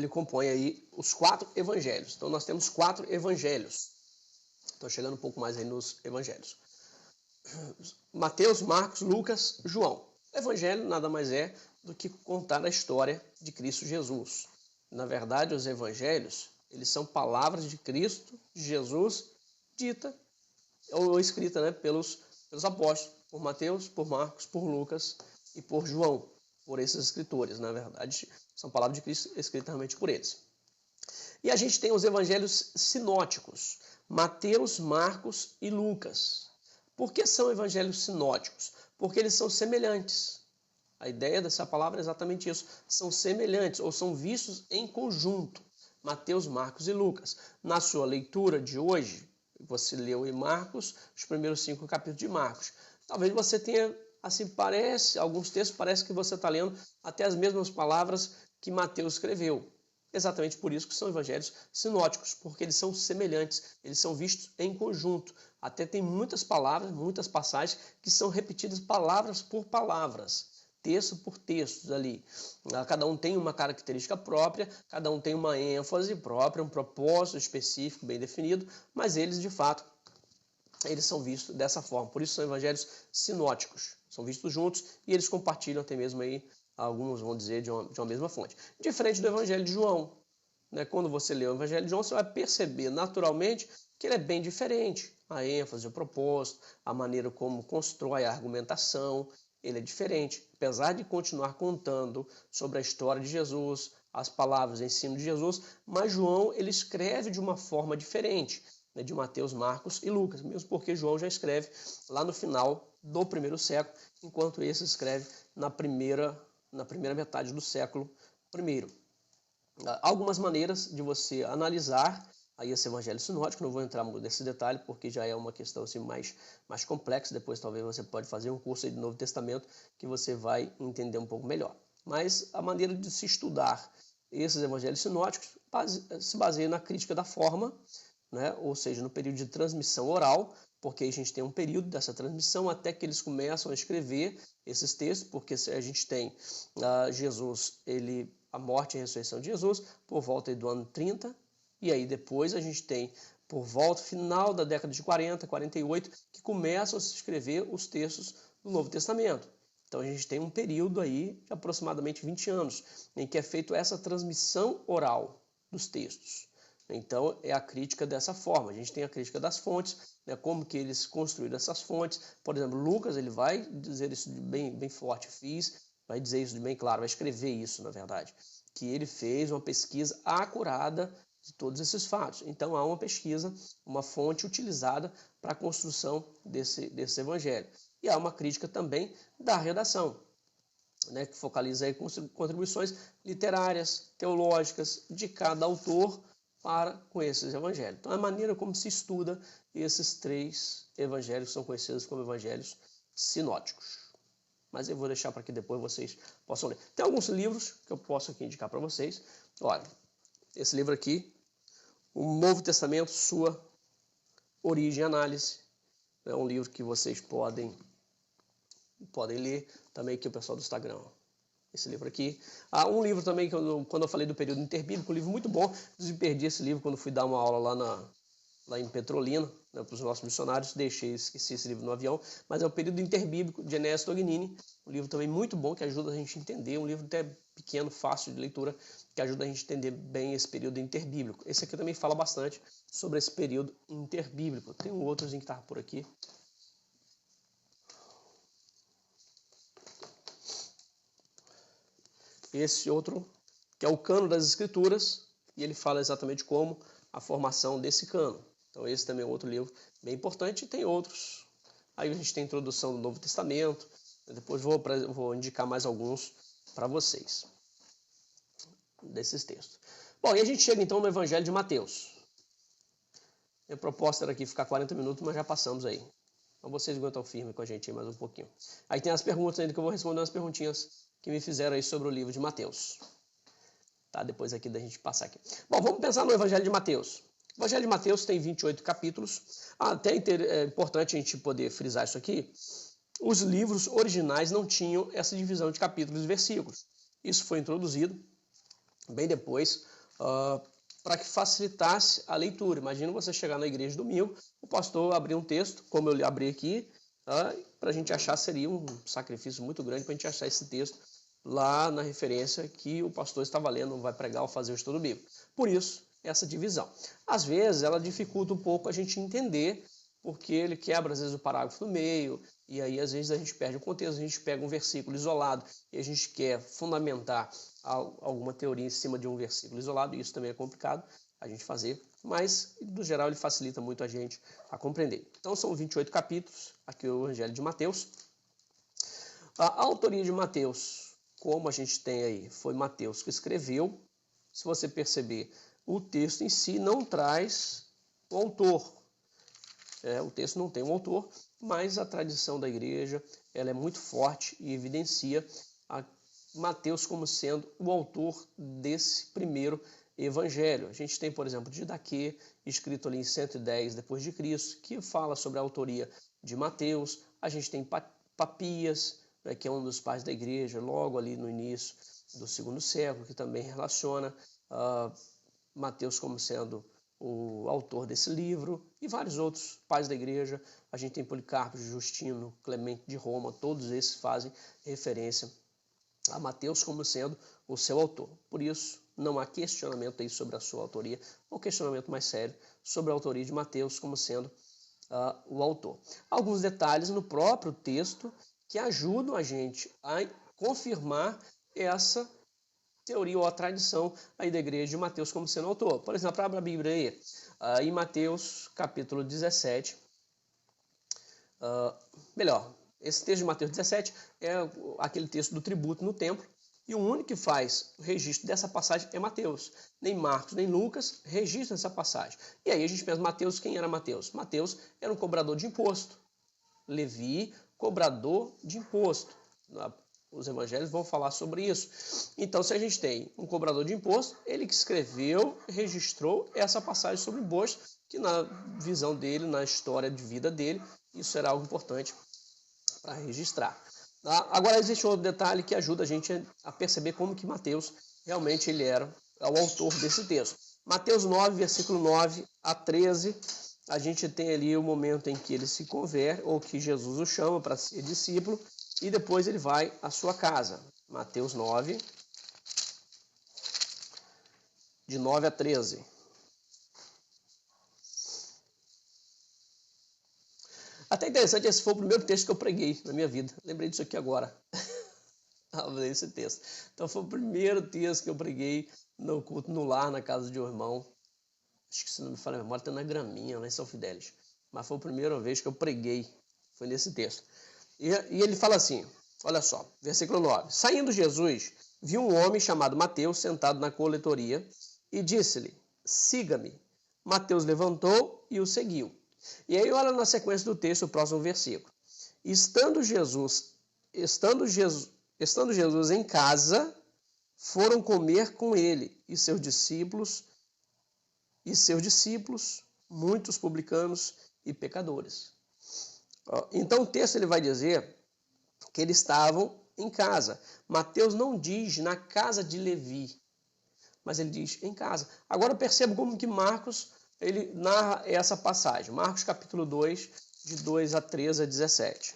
compõe aí os 4 evangelhos. Então, nós temos 4 evangelhos. Estou chegando um pouco mais aí nos evangelhos. Mateus, Marcos, Lucas, João. O evangelho nada mais é do que contar a história de Cristo Jesus. Na verdade, os evangelhos, eles são palavras de Cristo, de Jesus, dita ou escrita, né, pelos apóstolos, por Mateus, por Marcos, por Lucas e por João, por esses escritores. Na verdade, são palavras de Cristo escritas realmente por eles. E a gente tem os evangelhos sinóticos, Mateus, Marcos e Lucas. Por que são evangelhos sinóticos? Porque eles são semelhantes. A ideia dessa palavra é exatamente isso. São semelhantes ou são vistos em conjunto. Mateus, Marcos e Lucas. Na sua leitura de hoje, você leu em Marcos os primeiros 5 capítulos de Marcos. Talvez você tenha assim parece, alguns textos parece que você está lendo até as mesmas palavras que Mateus escreveu. Exatamente por isso que são evangelhos sinóticos, porque eles são semelhantes, eles são vistos em conjunto. Até tem muitas palavras, muitas passagens que são repetidas palavras por palavras, texto por texto ali. Cada um tem uma característica própria, cada um tem uma ênfase própria, um propósito específico bem definido, mas eles, de fato, eles são vistos dessa forma. Por isso são evangelhos sinóticos, são vistos juntos e eles compartilham até mesmo aí, alguns vão dizer, de uma mesma fonte. Diferente do evangelho de João, né? Quando você lê o evangelho de João, você vai perceber naturalmente que ele é bem diferente. A ênfase, o propósito, a maneira como constrói a argumentação, ele é diferente. Apesar de continuar contando sobre a história de Jesus, as palavras, o ensino de Jesus, mas João ele escreve de uma forma diferente, né, de Mateus, Marcos e Lucas, mesmo porque João já escreve lá no final do primeiro século, enquanto esse escreve na primeira metade do século I. Algumas maneiras de você analisar aí esse evangelho sinótico, não vou entrar muito nesse detalhe porque já é uma questão assim, mais complexa, depois talvez você pode fazer um curso aí do Novo Testamento que você vai entender um pouco melhor. Mas a maneira de se estudar esses evangelhos sinóticos se baseia na crítica da forma, né? Ou seja, no período de transmissão oral, porque a gente tem um período dessa transmissão até que eles começam a escrever esses textos, porque a gente tem Jesus, a morte e a ressurreição de Jesus, por volta do ano 30, e aí depois a gente tem, por volta, final da década de 40, 48, que começam a se escrever os textos do Novo Testamento. Então a gente tem um período aí de aproximadamente 20 anos, em que é feita essa transmissão oral dos textos. Então é a crítica dessa forma. A gente tem a crítica das fontes, né, como que eles construíram essas fontes. Por exemplo, Lucas ele vai dizer isso bem forte, vai dizer isso bem claro, vai escrever isso, na verdade, que ele fez uma pesquisa acurada de todos esses fatos. Então há uma pesquisa, uma fonte utilizada para a construção desse evangelho. E há uma crítica também da redação, né, que focaliza aí contribuições literárias, teológicas de cada autor com esses evangelhos. Então, a maneira como se estuda esses 3 evangelhos são conhecidos como evangelhos sinóticos. Mas eu vou deixar para que depois vocês possam ler. Tem alguns livros que eu posso aqui indicar para vocês. Olha, esse livro aqui, O Novo Testamento, Sua Origem e Análise. É um livro que vocês podem ler também aqui o pessoal do Instagram. Esse livro aqui. Um livro também, quando eu falei do período interbíblico, um livro muito bom. Eu perdi esse livro quando fui dar uma aula lá em Petrolina, né, para os nossos missionários. Esqueci esse livro no avião. Mas é o período interbíblico de Enéas Tognini. Um livro também muito bom, que ajuda a gente a entender. Um livro até pequeno, fácil de leitura, que ajuda a gente a entender bem esse período interbíblico. Esse aqui também fala bastante sobre esse período interbíblico. Tem um outrozinho que estava por aqui. Esse outro, que é o Cano das Escrituras, e ele fala exatamente como a formação desse cano. Então esse também é outro livro bem importante, e tem outros. Aí a gente tem a introdução do Novo Testamento, depois vou indicar mais alguns para vocês, desses textos. Bom, e a gente chega então no Evangelho de Mateus. Minha proposta era aqui ficar 40 minutos, mas já passamos aí. Então vocês aguentam firme com a gente aí mais um pouquinho. Aí tem as perguntas ainda, que eu vou responder umas perguntinhas que me fizeram aí sobre o livro de Mateus. Tá? Depois aqui da gente passar aqui. Bom, vamos pensar no Evangelho de Mateus. O Evangelho de Mateus tem 28 capítulos. Até é importante a gente poder frisar isso aqui. Os livros originais não tinham essa divisão de capítulos e versículos. Isso foi introduzido bem depois para que facilitasse a leitura. Imagina você chegar na igreja domingo, o pastor abrir um texto, como eu abri aqui, para a gente achar, seria um sacrifício muito grande para a gente achar esse texto lá na referência que o pastor estava lendo, vai pregar ou fazer o estudo bíblico. Por isso, essa divisão. Às vezes, ela dificulta um pouco a gente entender, porque ele quebra, às vezes, o parágrafo no meio, e aí, às vezes, a gente perde o contexto, a gente pega um versículo isolado e a gente quer fundamentar alguma teoria em cima de um versículo isolado, e isso também é complicado a gente fazer, mas, no geral, ele facilita muito a gente a compreender. Então, são 28 capítulos, aqui o Evangelho de Mateus. A autoria de Mateus, como a gente tem aí, foi Mateus que escreveu. Se você perceber, o texto em si não traz o autor. O texto não tem um autor, mas a tradição da igreja ela é muito forte e evidencia a Mateus como sendo o autor desse primeiro evangelho. A gente tem, por exemplo, Didaquê, escrito ali em 110 depois de Cristo, que fala sobre a autoria de Mateus. A gente tem Papias, né, que é um dos pais da igreja, logo ali no início do segundo século, que também relaciona Mateus como sendo o autor desse livro, e vários outros pais da igreja. A gente tem Policarpo, Justino, Clemente de Roma, todos esses fazem referência a Mateus como sendo o seu autor. Por isso, não há questionamento aí sobre a sua autoria, ou questionamento mais sério sobre a autoria de Mateus como sendo o autor. Alguns detalhes no próprio texto que ajudam a gente a confirmar essa teoria ou a tradição aí da igreja de Mateus como sendo autor. Por exemplo, abra a Bíblia aí, em Mateus capítulo 17, esse texto de Mateus 17 é aquele texto do tributo no templo, e o único que faz o registro dessa passagem é Mateus. Nem Marcos, nem Lucas registram essa passagem. E aí a gente pensa, Mateus, quem era Mateus? Mateus era um cobrador de imposto. Levi, cobrador de imposto. Os evangelhos vão falar sobre isso. Então, se a gente tem um cobrador de imposto, ele que escreveu, registrou essa passagem sobre imposto, que na visão dele, na história de vida dele, isso era algo importante para registrar. Agora, existe outro detalhe que ajuda a gente a perceber como que Mateus realmente ele era o autor desse texto. Mateus 9, versículo 9 a 13, a gente tem ali o momento em que ele se converte, ou que Jesus o chama para ser discípulo, e depois ele vai à sua casa. Mateus 9, de 9 a 13. Até interessante, esse foi o primeiro texto que eu preguei na minha vida. Lembrei disso aqui agora. Esse texto. Então foi o primeiro texto que eu preguei no culto no lar, na casa de um irmão. Acho que, se não me falha a memória, está na Graminha, lá em São Fidélis. Mas foi a primeira vez que eu preguei. Foi nesse texto. E ele fala assim, olha só, versículo 9. Saindo Jesus, viu um homem chamado Mateus sentado na coletoria e disse-lhe, siga-me. Mateus levantou e o seguiu. E aí olha na sequência do texto o próximo versículo. Estando Jesus em casa, foram comer com ele e seus discípulos, muitos publicanos e pecadores. Então o texto ele vai dizer que eles estavam em casa. Mateus não diz na casa de Levi, mas ele diz em casa. Agora perceba como que Marcos ele narra essa passagem. Marcos capítulo 2, de 2 a 13 a 17.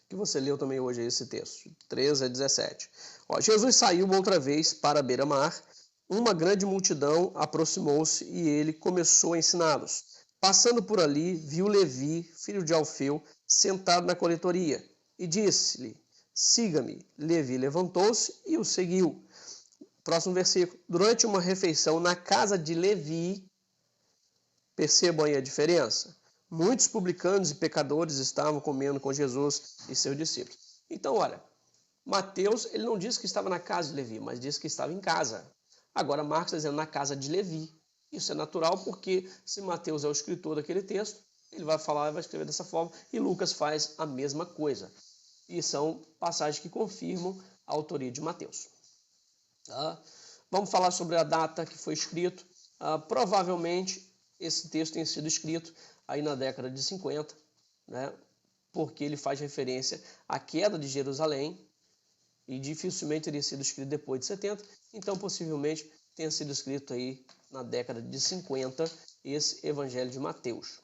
Que você leu também hoje esse texto, 13 a 17. Jesus saiu outra vez para a beira-mar, uma grande multidão aproximou-se e ele começou a ensiná-los. Passando por ali, viu Levi, filho de Alfeu, sentado na coletoria, e disse-lhe, siga-me. Levi levantou-se e o seguiu. Próximo versículo. Durante uma refeição na casa de Levi, percebam aí a diferença. Muitos publicanos e pecadores estavam comendo com Jesus e seus discípulos. Então, olha, Mateus ele não diz que estava na casa de Levi, mas diz que estava em casa. Agora, Marcos está dizendo na casa de Levi. Isso é natural porque se Mateus é o escritor daquele texto, ele vai falar e vai escrever dessa forma, e Lucas faz a mesma coisa. E são passagens que confirmam a autoria de Mateus. Vamos falar sobre a data que foi escrito. Provavelmente esse texto tenha sido escrito aí na década de 50, né? Porque ele faz referência à queda de Jerusalém e dificilmente teria sido escrito depois de 70, então possivelmente tenha sido escrito aí na década de 50 esse Evangelho de Mateus.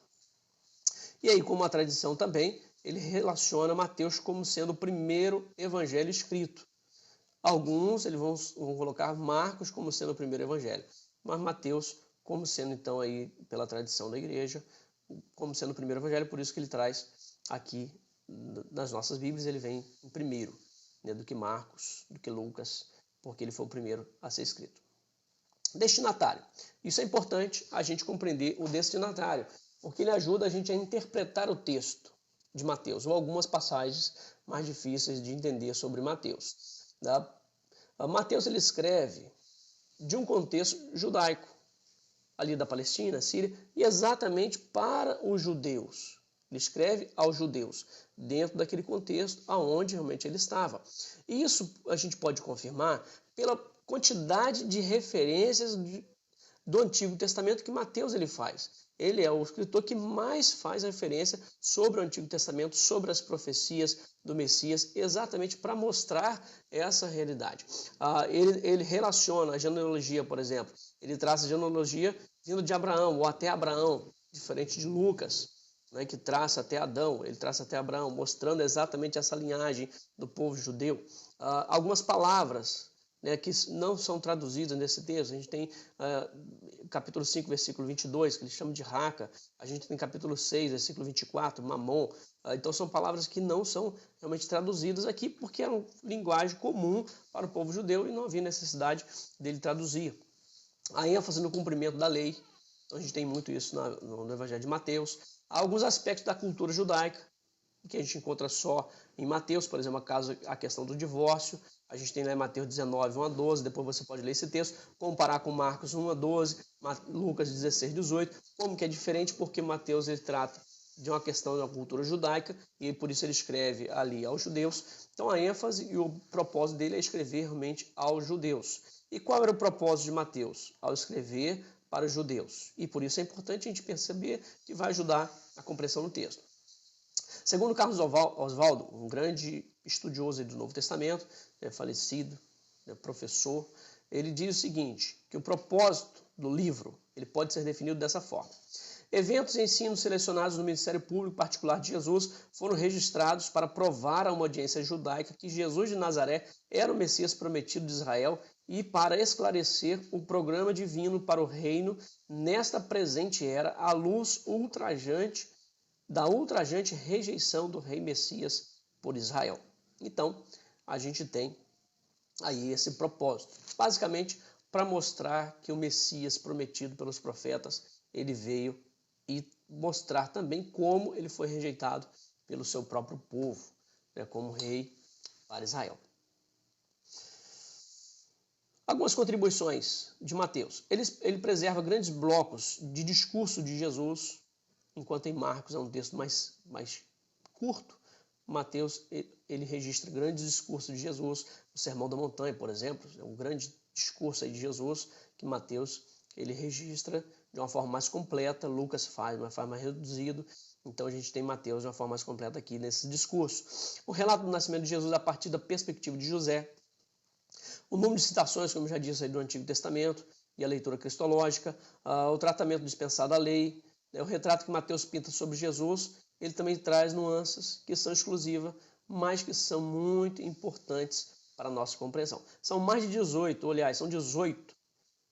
E aí, como a tradição também, ele relaciona Mateus como sendo o primeiro evangelho escrito. Alguns eles vão colocar Marcos como sendo o primeiro evangelho, mas Mateus como sendo então aí pela tradição da igreja, como sendo o primeiro evangelho, por isso que ele traz aqui nas nossas Bíblias, ele vem em primeiro, né, do que Marcos, do que Lucas, porque ele foi o primeiro a ser escrito. Destinatário. Isso é importante a gente compreender o destinatário, porque ele ajuda a gente a interpretar o texto de Mateus, ou algumas passagens mais difíceis de entender sobre Mateus. Mateus ele escreve de um contexto judaico, ali da Palestina, Síria, e exatamente para os judeus. Ele escreve aos judeus, dentro daquele contexto aonde realmente ele estava. E isso a gente pode confirmar pela quantidade de referências do Antigo Testamento que Mateus ele faz. Ele é o escritor que mais faz referência sobre o Antigo Testamento, sobre as profecias do Messias, exatamente para mostrar essa realidade. Ele relaciona a genealogia, por exemplo, ele traz a genealogia vindo de Abraão, ou até Abraão, diferente de Lucas, né, que traça até Adão, ele traça até Abraão, mostrando exatamente essa linhagem do povo judeu. Algumas palavras, né, que não são traduzidas nesse texto, a gente tem capítulo 5, versículo 22, que ele chama de raca, a gente tem capítulo 6, versículo 24, mamon, então são palavras que não são realmente traduzidas aqui, porque eram linguagem comum para o povo judeu e não havia necessidade dele traduzir. A ênfase no cumprimento da lei, então a gente tem muito isso no Evangelho de Mateus. Há alguns aspectos da cultura judaica, que a gente encontra só em Mateus, por exemplo, a questão do divórcio, a gente tem lá em Mateus 19, 1 a 12, depois você pode ler esse texto, comparar com Marcos 1 a 12, Lucas 16, 18, como que é diferente, porque Mateus ele trata de uma questão da cultura judaica e por isso ele escreve ali aos judeus. Então a ênfase e o propósito dele é escrever realmente aos judeus. E qual era o propósito de Mateus? Ao escrever para os judeus. E por isso é importante a gente perceber que vai ajudar a compreensão do texto. Segundo Carlos Oswaldo, um grande estudioso do Novo Testamento, falecido, professor, ele diz o seguinte, que o propósito do livro ele pode ser definido dessa forma. Eventos e ensinos selecionados no ministério público particular de Jesus foram registrados para provar a uma audiência judaica que Jesus de Nazaré era o Messias prometido de Israel e para esclarecer o programa divino para o reino nesta presente era à luz da ultrajante rejeição do rei Messias por Israel. Então, a gente tem aí esse propósito, basicamente para mostrar que o Messias prometido pelos profetas, ele veio e mostrar também como ele foi rejeitado pelo seu próprio povo, né, como rei para Israel. Algumas contribuições de Mateus. Ele preserva grandes blocos de discurso de Jesus, enquanto em Marcos é um texto mais curto. Mateus ele registra grandes discursos de Jesus, o Sermão da Montanha, por exemplo, é um grande discurso aí de Jesus que Mateus ele registra de uma forma mais completa, Lucas faz de uma forma mais reduzida, então a gente tem Mateus de uma forma mais completa aqui nesse discurso. O relato do nascimento de Jesus a partir da perspectiva de José, o número de citações, como eu já disse aí, do Antigo Testamento e a leitura cristológica, o tratamento dispensado à lei, o retrato que Mateus pinta sobre Jesus, ele também traz nuances que são exclusivas, mas que são muito importantes para a nossa compreensão. São mais de 18, aliás, são 18,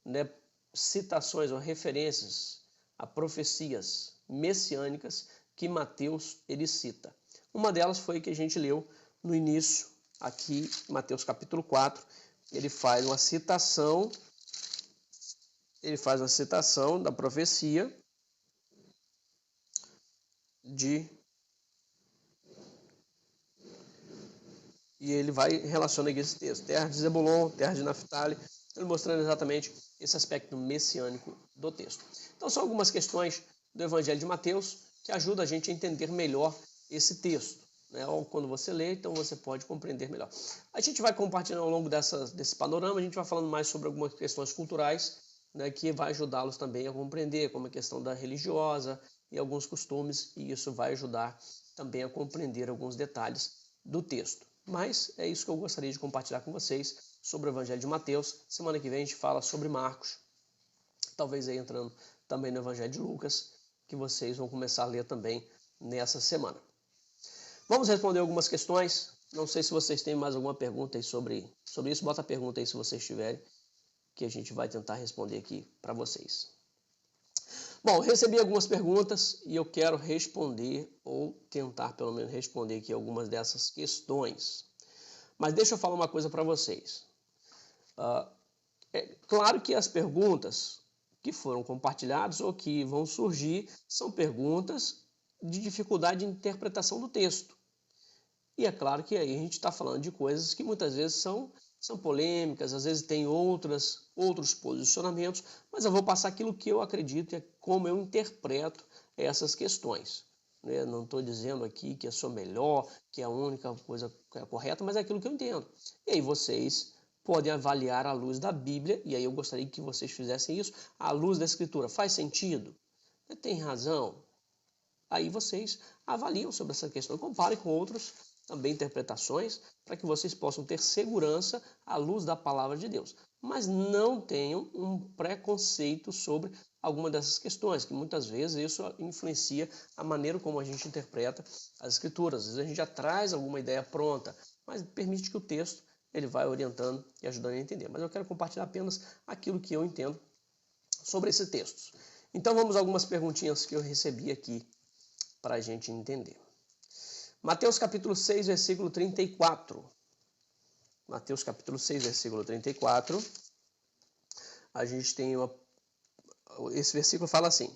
né, citações ou referências a profecias messiânicas que Mateus ele cita. Uma delas foi que a gente leu no início, aqui, Mateus capítulo 4, ele faz uma citação da profecia e ele vai relacionando aqui esse texto, terra de Zebulon, terra de Naftali, ele mostrando exatamente esse aspecto messiânico do texto. Então são algumas questões do Evangelho de Mateus que ajudam a gente a entender melhor esse texto, né? Ou quando você lê, então você pode compreender melhor. A gente vai compartilhando ao longo desse panorama, a gente vai falando mais sobre algumas questões culturais, né, que vai ajudá-los também a compreender, como a questão da religiosa e alguns costumes, e isso vai ajudar também a compreender alguns detalhes do texto. Mas é isso que eu gostaria de compartilhar com vocês sobre o Evangelho de Mateus. Semana que vem a gente fala sobre Marcos, talvez aí entrando também no Evangelho de Lucas, que vocês vão começar a ler também nessa semana. Vamos responder algumas questões. Não sei se vocês têm mais alguma pergunta aí sobre isso. Bota a pergunta aí se vocês tiverem, que a gente vai tentar responder aqui para vocês. Bom, recebi algumas perguntas e eu quero responder, ou tentar pelo menos responder aqui algumas dessas questões. Mas deixa eu falar uma coisa para vocês. É claro que as perguntas que foram compartilhadas ou que vão surgir são perguntas de dificuldade de interpretação do texto. E é claro que aí a gente está falando de coisas que muitas vezes são são polêmicas, às vezes tem outros posicionamentos, mas eu vou passar aquilo que eu acredito e como eu interpreto essas questões. Não estou dizendo aqui que eu sou melhor, que é a única coisa correta, mas é aquilo que eu entendo. E aí vocês podem avaliar à luz da Bíblia, e aí eu gostaria que vocês fizessem isso, à luz da Escritura. Faz sentido? Tem razão? Aí vocês avaliam sobre essa questão, comparem com outros também interpretações, para que vocês possam ter segurança à luz da palavra de Deus. Mas não tenham um preconceito sobre alguma dessas questões, que muitas vezes isso influencia a maneira como a gente interpreta as Escrituras. Às vezes a gente já traz alguma ideia pronta, mas permite que o texto ele vai orientando e ajudando a entender. Mas eu quero compartilhar apenas aquilo que eu entendo sobre esses textos. Então vamos a algumas perguntinhas que eu recebi aqui para a gente entender. Mateus capítulo 6, versículo 34. Mateus capítulo 6, versículo 34. A gente tem esse versículo fala assim: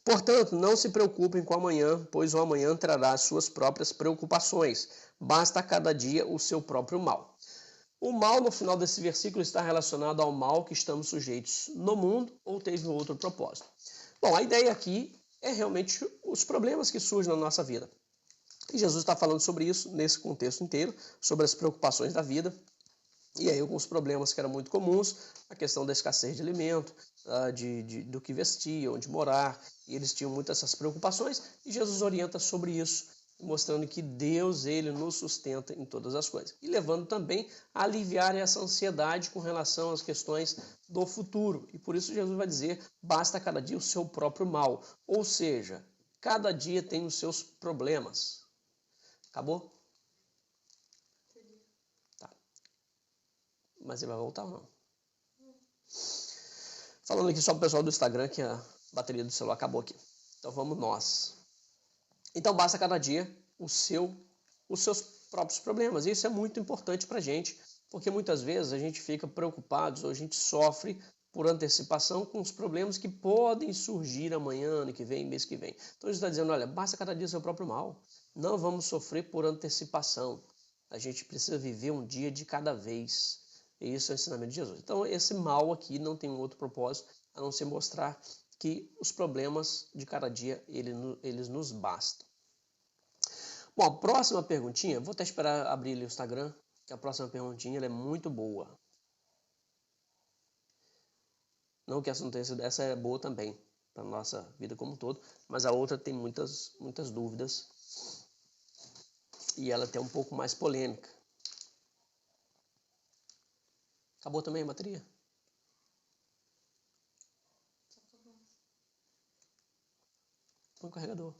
portanto, não se preocupem com o amanhã, pois o amanhã trará as suas próprias preocupações. Basta a cada dia o seu próprio mal. O mal, no final desse versículo, está relacionado ao mal que estamos sujeitos no mundo ou teve outro propósito. Bom, a ideia aqui é realmente os problemas que surgem na nossa vida. E Jesus está falando sobre isso nesse contexto inteiro, sobre as preocupações da vida. E aí alguns problemas que eram muito comuns, a questão da escassez de alimento, do que vestir, onde morar. E eles tinham muitas essas preocupações e Jesus orienta sobre isso, mostrando que Deus, ele nos sustenta em todas as coisas. E levando também a aliviar essa ansiedade com relação às questões do futuro. E por isso Jesus vai dizer, basta cada dia o seu próprio mal. Ou seja, cada dia tem os seus problemas. Acabou? Tá. Mas ele vai voltar ou não? Falando aqui só para o pessoal do Instagram, que a bateria do celular acabou aqui. Então vamos nós. Então basta cada dia os seus próprios problemas. E isso é muito importante para a gente, porque muitas vezes a gente fica preocupado ou a gente sofre por antecipação com os problemas que podem surgir amanhã, ano que vem, mês que vem. Então Jesus está dizendo, olha, basta cada dia o seu próprio mal. Não vamos sofrer por antecipação. A gente precisa viver um dia de cada vez. E isso é o ensinamento de Jesus. Então esse mal aqui não tem um outro propósito, a não ser mostrar que os problemas de cada dia, eles nos bastam. Bom, a próxima perguntinha, vou até esperar abrir ali o Instagram, que a próxima perguntinha ela é muito boa. Não que essa não tenha sido, essa é boa também, para a nossa vida como um todo, mas a outra tem muitas dúvidas e ela tem um pouco mais polêmica. Acabou também a bateria? Põe o carregador.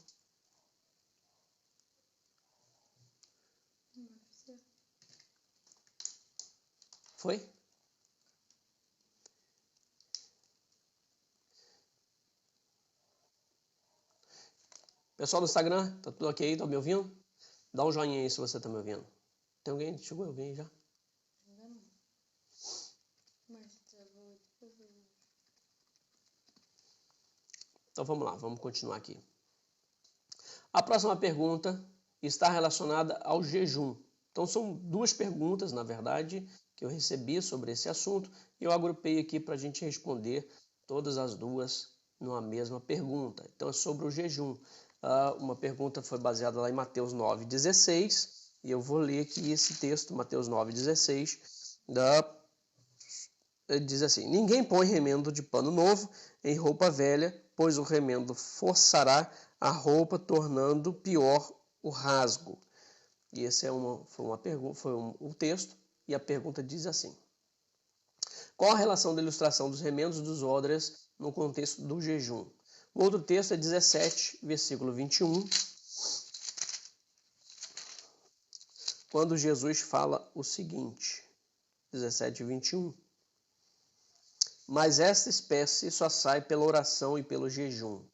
Foi? Pessoal do Instagram, tá tudo ok? Tá me ouvindo? Dá um joinha aí se você tá me ouvindo. Tem alguém? Chegou alguém já? Então vamos lá, vamos continuar aqui. A próxima pergunta está relacionada ao jejum. Então são duas perguntas, na verdade, que eu recebi sobre esse assunto e eu agrupei aqui para a gente responder todas as duas numa mesma pergunta. Então é sobre o jejum. Uma pergunta foi baseada lá em Mateus 9,16 e eu vou ler aqui esse texto, Mateus 9,16, ele diz assim, ninguém põe remendo de pano novo em roupa velha, pois o remendo forçará a roupa, tornando pior o rasgo. E esse foi um texto, e a pergunta diz assim, qual a relação da ilustração dos remendos dos odres no contexto do jejum? O outro texto é 17, versículo 21, quando Jesus fala o seguinte, 17 e 21, mas esta espécie só sai pela oração e pelo jejum.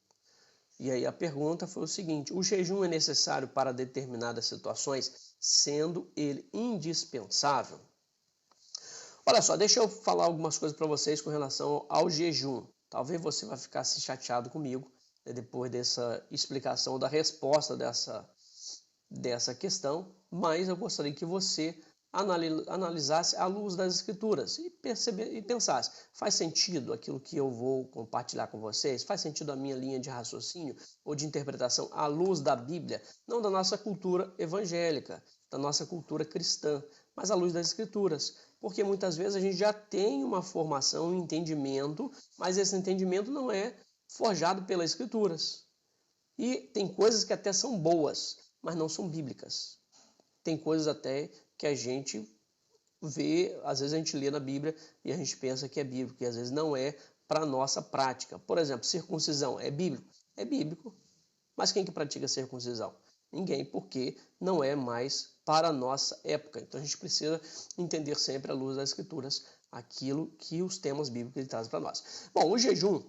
E aí a pergunta foi o seguinte, o jejum é necessário para determinadas situações, sendo ele indispensável? Olha só, deixa eu falar algumas coisas para vocês com relação ao jejum. Talvez você vai ficar se chateado comigo, né, depois dessa explicação da resposta dessa questão, mas eu gostaria que você analisasse à luz das Escrituras e pensasse, faz sentido aquilo que eu vou compartilhar com vocês? Faz sentido a minha linha de raciocínio ou de interpretação à luz da Bíblia? Não da nossa cultura evangélica, da nossa cultura cristã, mas à luz das Escrituras. Porque muitas vezes a gente já tem uma formação, um entendimento, mas esse entendimento não é forjado pelas Escrituras. E tem coisas que até são boas, mas não são bíblicas. Tem coisas até que a gente vê, às vezes a gente lê na Bíblia e a gente pensa que é bíblico, e às vezes não é para a nossa prática. Por exemplo, circuncisão é bíblico? É bíblico. Mas quem que pratica circuncisão? Ninguém, porque não é mais para a nossa época. Então a gente precisa entender sempre à luz das Escrituras aquilo que os temas bíblicos ele traz para nós. Bom, o jejum,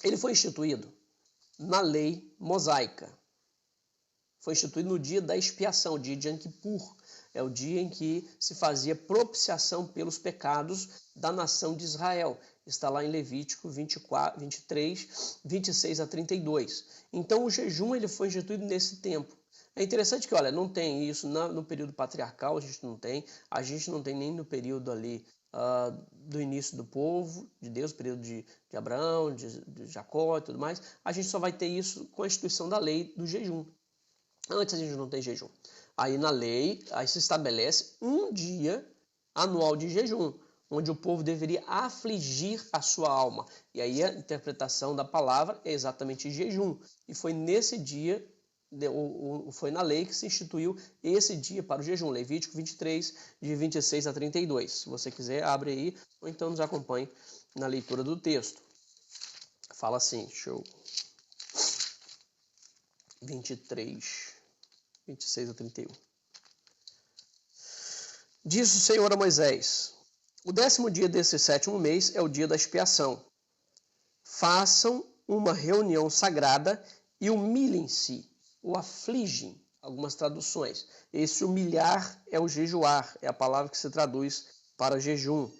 ele foi instituído na lei mosaica. Foi instituído no dia da expiação, o dia de Yom Kippur. É o dia em que se fazia propiciação pelos pecados da nação de Israel. Está lá em Levítico 23, 26 a 32. Então o jejum ele foi instituído nesse tempo. É interessante que, olha, não tem isso no período patriarcal, a gente não tem nem no período ali do início do povo, de Deus, período de Abraão, de Jacó e tudo mais. A gente só vai ter isso com a instituição da lei do jejum. Antes a gente não tem jejum. Aí na lei, aí se estabelece um dia anual de jejum, onde o povo deveria afligir a sua alma. E aí a interpretação da palavra é exatamente jejum. E foi nesse dia, foi na lei que se instituiu esse dia para o jejum. Levítico 23, de 26 a 32. Se você quiser, abre aí, ou então nos acompanhe na leitura do texto. Fala assim, show. 23, 26 a 31. Diz o Senhor a Moisés: o 10º dia desse 7º mês é o dia da expiação. Façam uma reunião sagrada e humilhem-se, ou afligem, algumas traduções. Esse humilhar é o jejuar, é a palavra que se traduz para jejum.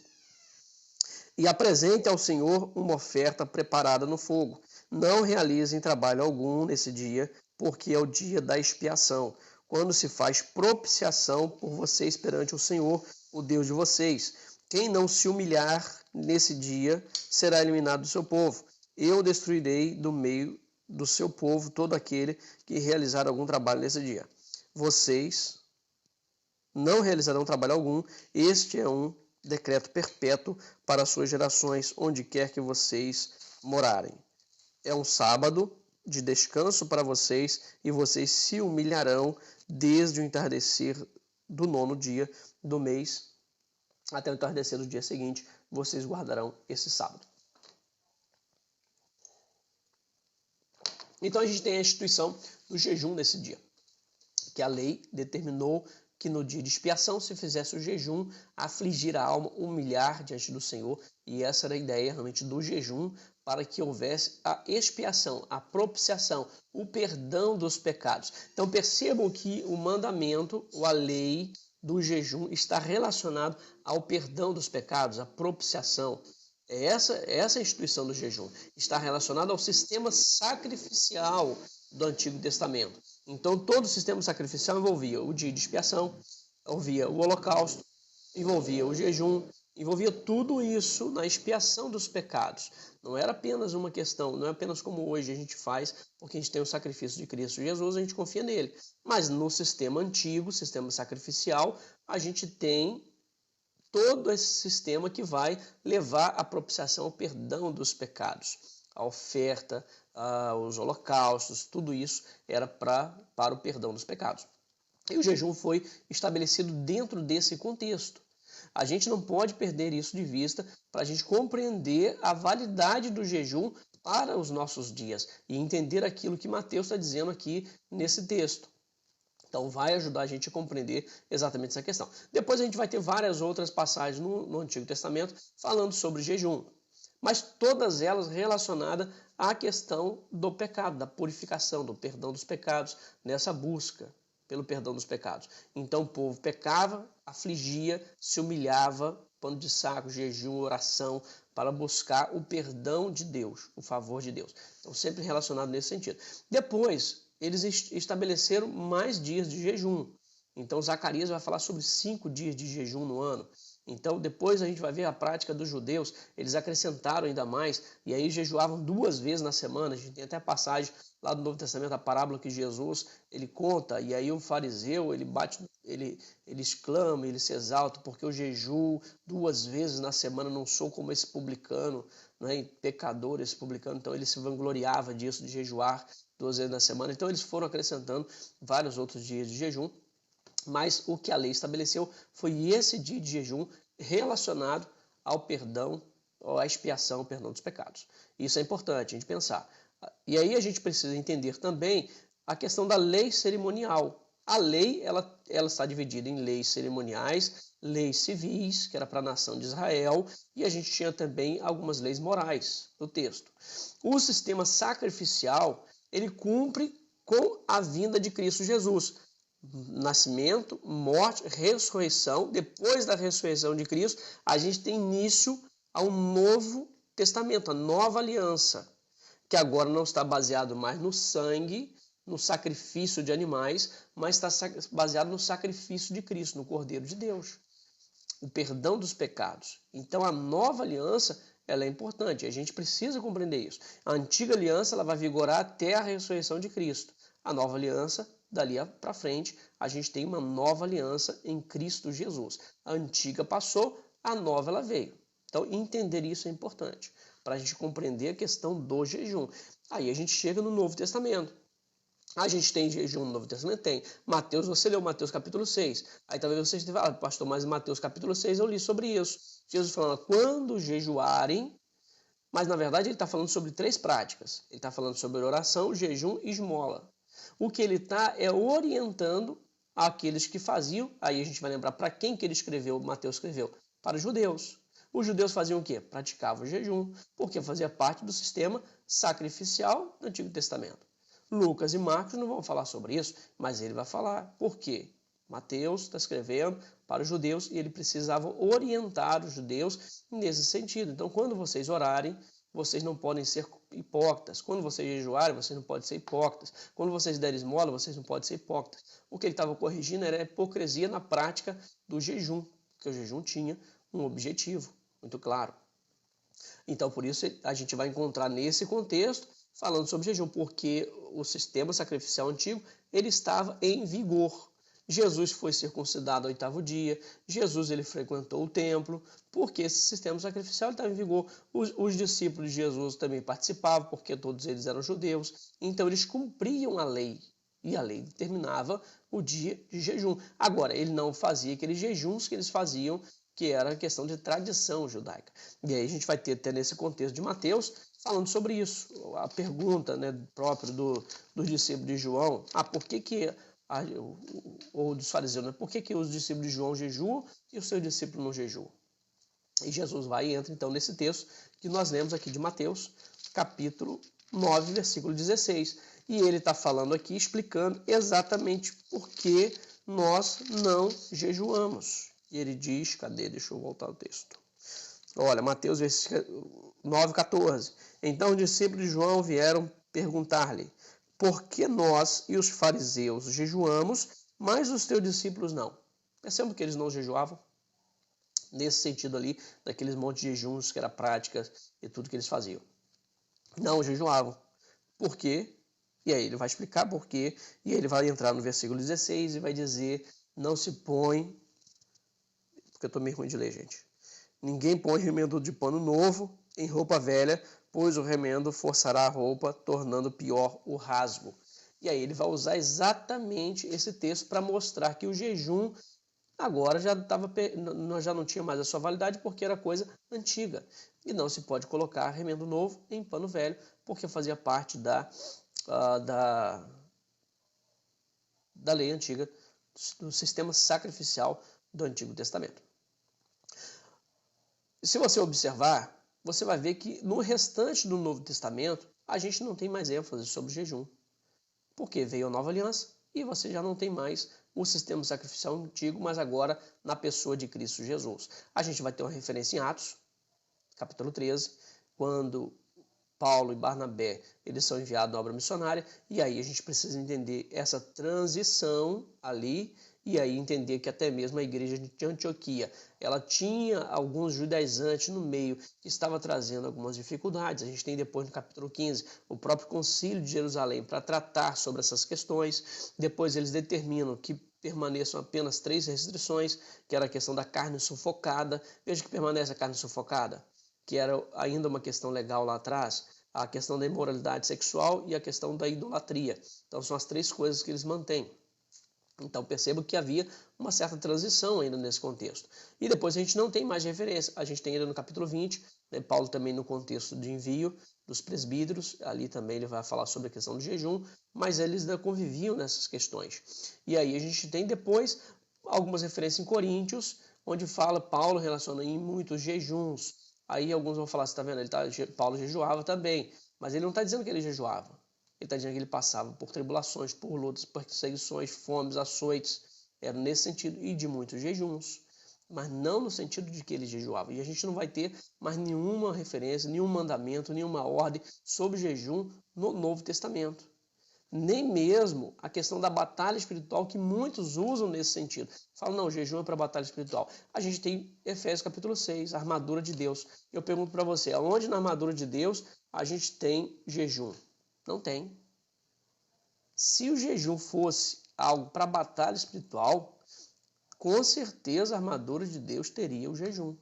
E apresente ao Senhor uma oferta preparada no fogo. Não realizem trabalho algum nesse dia, porque é o dia da expiação, quando se faz propiciação por vocês perante o Senhor, o Deus de vocês. Quem não se humilhar nesse dia será eliminado do seu povo. Eu destruirei do meio do seu povo todo aquele que realizar algum trabalho nesse dia. Vocês não realizarão trabalho algum. Este é um decreto perpétuo para as suas gerações, onde quer que vocês morarem. É um sábado de descanso para vocês, e vocês se humilharão desde o entardecer do 9º dia do mês até o entardecer do dia seguinte. Vocês guardarão esse sábado. Então a gente tem a instituição do jejum nesse dia, que a lei determinou que no dia de expiação se fizesse o jejum, afligir a alma, humilhar diante do Senhor, e essa era a ideia realmente do jejum, para que houvesse a expiação, a propiciação, o perdão dos pecados. Então percebam que o mandamento, ou a lei do jejum, está relacionado ao perdão dos pecados, à propiciação. Essa instituição do jejum está relacionada ao sistema sacrificial do Antigo Testamento. Então todo o sistema sacrificial envolvia o dia de expiação, envolvia o holocausto, envolvia o jejum, envolvia tudo isso na expiação dos pecados. Não era apenas uma questão, não é apenas como hoje a gente faz, porque a gente tem o sacrifício de Cristo Jesus, a gente confia nele. Mas no sistema antigo, sistema sacrificial, a gente tem todo esse sistema que vai levar à propiciação, ao perdão dos pecados. A oferta, os holocaustos, tudo isso era para o perdão dos pecados. E o jejum foi estabelecido dentro desse contexto. A gente não pode perder isso de vista para a gente compreender a validade do jejum para os nossos dias e entender aquilo que Mateus está dizendo aqui nesse texto. Então vai ajudar a gente a compreender exatamente essa questão. Depois a gente vai ter várias outras passagens no Antigo Testamento falando sobre jejum, mas todas elas relacionadas à questão do pecado, da purificação, do perdão dos pecados, nessa busca pelo perdão dos pecados. Então o povo pecava, afligia, se humilhava, pano de saco, jejum, oração, para buscar o perdão de Deus, o favor de Deus. Então sempre relacionado nesse sentido. Depois, eles estabeleceram mais dias de jejum. Então, Zacarias vai falar sobre 5 dias de jejum no ano. Então, depois a gente vai ver a prática dos judeus, eles acrescentaram ainda mais, e aí jejuavam 2 vezes na semana. A gente tem até a passagem lá do Novo Testamento, a parábola que Jesus, ele conta, e aí o fariseu, ele exclama, ele se exalta, porque eu jejuo 2 vezes na semana, não sou como esse publicano, né, pecador esse publicano. Então, ele se vangloriava disso, de jejuar 2 vezes na semana. Então, eles foram acrescentando vários outros dias de jejum. Mas o que a lei estabeleceu foi esse dia de jejum relacionado ao perdão, ou à expiação, ao perdão dos pecados. Isso é importante a gente pensar. E aí a gente precisa entender também a questão da lei cerimonial. A lei ela está dividida em leis cerimoniais, leis civis, que era para a nação de Israel, e a gente tinha também algumas leis morais no texto. O sistema sacrificial, ele cumpre com a vinda de Cristo Jesus. Nascimento, morte, ressurreição. Depois da ressurreição de Cristo, a gente tem início ao Novo Testamento, a nova aliança, que agora não está baseado mais no sangue, no sacrifício de animais, mas está baseado no sacrifício de Cristo, no Cordeiro de Deus, o perdão dos pecados. Então, a nova aliança, ela é importante, a gente precisa compreender isso. A antiga aliança, ela vai vigorar até a ressurreição de Cristo. A nova aliança, dali para frente, a gente tem uma nova aliança em Cristo Jesus. A antiga passou, a nova ela veio. Então, entender isso é importante, para a gente compreender a questão do jejum. Aí a gente chega no Novo Testamento. A gente tem jejum no Novo Testamento? Tem. Mateus, você leu Mateus capítulo 6. Aí talvez você esteja falando, pastor, mas em Mateus capítulo 6 eu li sobre isso. Jesus falando, quando jejuarem, mas na verdade ele está falando sobre 3 práticas. Ele está falando sobre oração, jejum e esmola. O que ele está é orientando aqueles que faziam, aí a gente vai lembrar para quem que ele escreveu, Mateus escreveu, para os judeus. Os judeus faziam o quê? Praticavam o jejum, porque fazia parte do sistema sacrificial do Antigo Testamento. Lucas e Marcos não vão falar sobre isso, mas ele vai falar. Por quê? Mateus está escrevendo para os judeus e ele precisava orientar os judeus nesse sentido. Então, quando vocês orarem, vocês não podem ser hipócritas. Quando vocês jejuarem, vocês não podem ser hipócritas. Quando vocês derem esmola, vocês não podem ser hipócritas. O que ele estava corrigindo era a hipocrisia na prática do jejum, porque o jejum tinha um objetivo muito claro. Então, por isso, a gente vai encontrar nesse contexto, falando sobre jejum, porque o sistema sacrificial antigo, ele estava em vigor. Jesus foi circuncidado ao 8º dia, Jesus ele frequentou o templo, porque esse sistema sacrificial estava em vigor. Os discípulos de Jesus também participavam, porque todos eles eram judeus, então eles cumpriam a lei, e a lei determinava o dia de jejum. Agora, ele não fazia aqueles jejuns que eles faziam, que era questão de tradição judaica. E aí a gente vai ter até nesse contexto de Mateus, falando sobre isso. A pergunta, né, própria dos discípulos de João, por que ou dos fariseus, né, por que os discípulos de João jejuam e os seus discípulos não jejuam? E Jesus vai e entra então nesse texto que nós lemos aqui de Mateus, capítulo 9, versículo 16. E ele está falando aqui, explicando exatamente por que nós não jejuamos. E ele diz, cadê? Deixa eu voltar ao texto. Olha, Mateus 9,14. Então os discípulos de João vieram perguntar-lhe, por que nós e os fariseus jejuamos, mas os teus discípulos não? Percebam que eles não jejuavam? Nesse sentido ali, daqueles montes de jejuns que era prática e tudo que eles faziam. Não jejuavam. Por quê? E aí ele vai explicar por quê. E ele vai entrar no versículo 16 e vai dizer, não se põe... Porque eu estou meio ruim de ler, gente. Ninguém põe remendo de pano novo em roupa velha, pois o remendo forçará a roupa, tornando pior o rasgo. E aí ele vai usar exatamente esse texto para mostrar que o jejum agora já não tinha mais a sua validade, porque era coisa antiga. E não se pode colocar remendo novo em pano velho, porque fazia parte da lei antiga, do sistema sacrificial do Antigo Testamento. Se você observar, você vai ver que no restante do Novo Testamento, a gente não tem mais ênfase sobre o jejum. Porque veio a nova aliança e você já não tem mais o sistema sacrificial antigo, mas agora na pessoa de Cristo Jesus. A gente vai ter uma referência em Atos, capítulo 13, quando Paulo e Barnabé eles são enviados na obra missionária, e aí a gente precisa entender essa transição ali e aí entender que até mesmo a igreja de Antioquia, ela tinha alguns judaizantes no meio que estava trazendo algumas dificuldades. A gente tem depois no capítulo 15 o próprio concílio de Jerusalém para tratar sobre essas questões. Depois eles determinam que permaneçam apenas 3 restrições, que era a questão da carne sufocada. Veja que permanece a carne sufocada, que era ainda uma questão legal lá atrás, a questão da imoralidade sexual e a questão da idolatria. Então são as 3 coisas que eles mantêm. Então perceba que havia uma certa transição ainda nesse contexto. E depois a gente não tem mais referência. A gente tem ainda no capítulo 20, né, Paulo também no contexto de envio dos presbíteros, ali também ele vai falar sobre a questão do jejum, mas eles ainda conviviam nessas questões. E aí a gente tem depois algumas referências em Coríntios, onde fala Paulo relaciona em muitos jejuns. Aí alguns vão falar, você está vendo, Paulo jejuava também, mas ele não está dizendo que ele jejuava. Ele está dizendo que ele passava por tribulações, por lutas, perseguições, fomes, açoites. Era nesse sentido, e de muitos jejuns. Mas não no sentido de que ele jejuava. E a gente não vai ter mais nenhuma referência, nenhum mandamento, nenhuma ordem sobre jejum no Novo Testamento. Nem mesmo a questão da batalha espiritual, que muitos usam nesse sentido. Falam, não, jejum é para batalha espiritual. A gente tem Efésios capítulo 6, a armadura de Deus. Eu pergunto para você, aonde na armadura de Deus a gente tem jejum? Não tem. Se o jejum fosse algo para batalha espiritual, com certeza a armadura de Deus teria o jejum.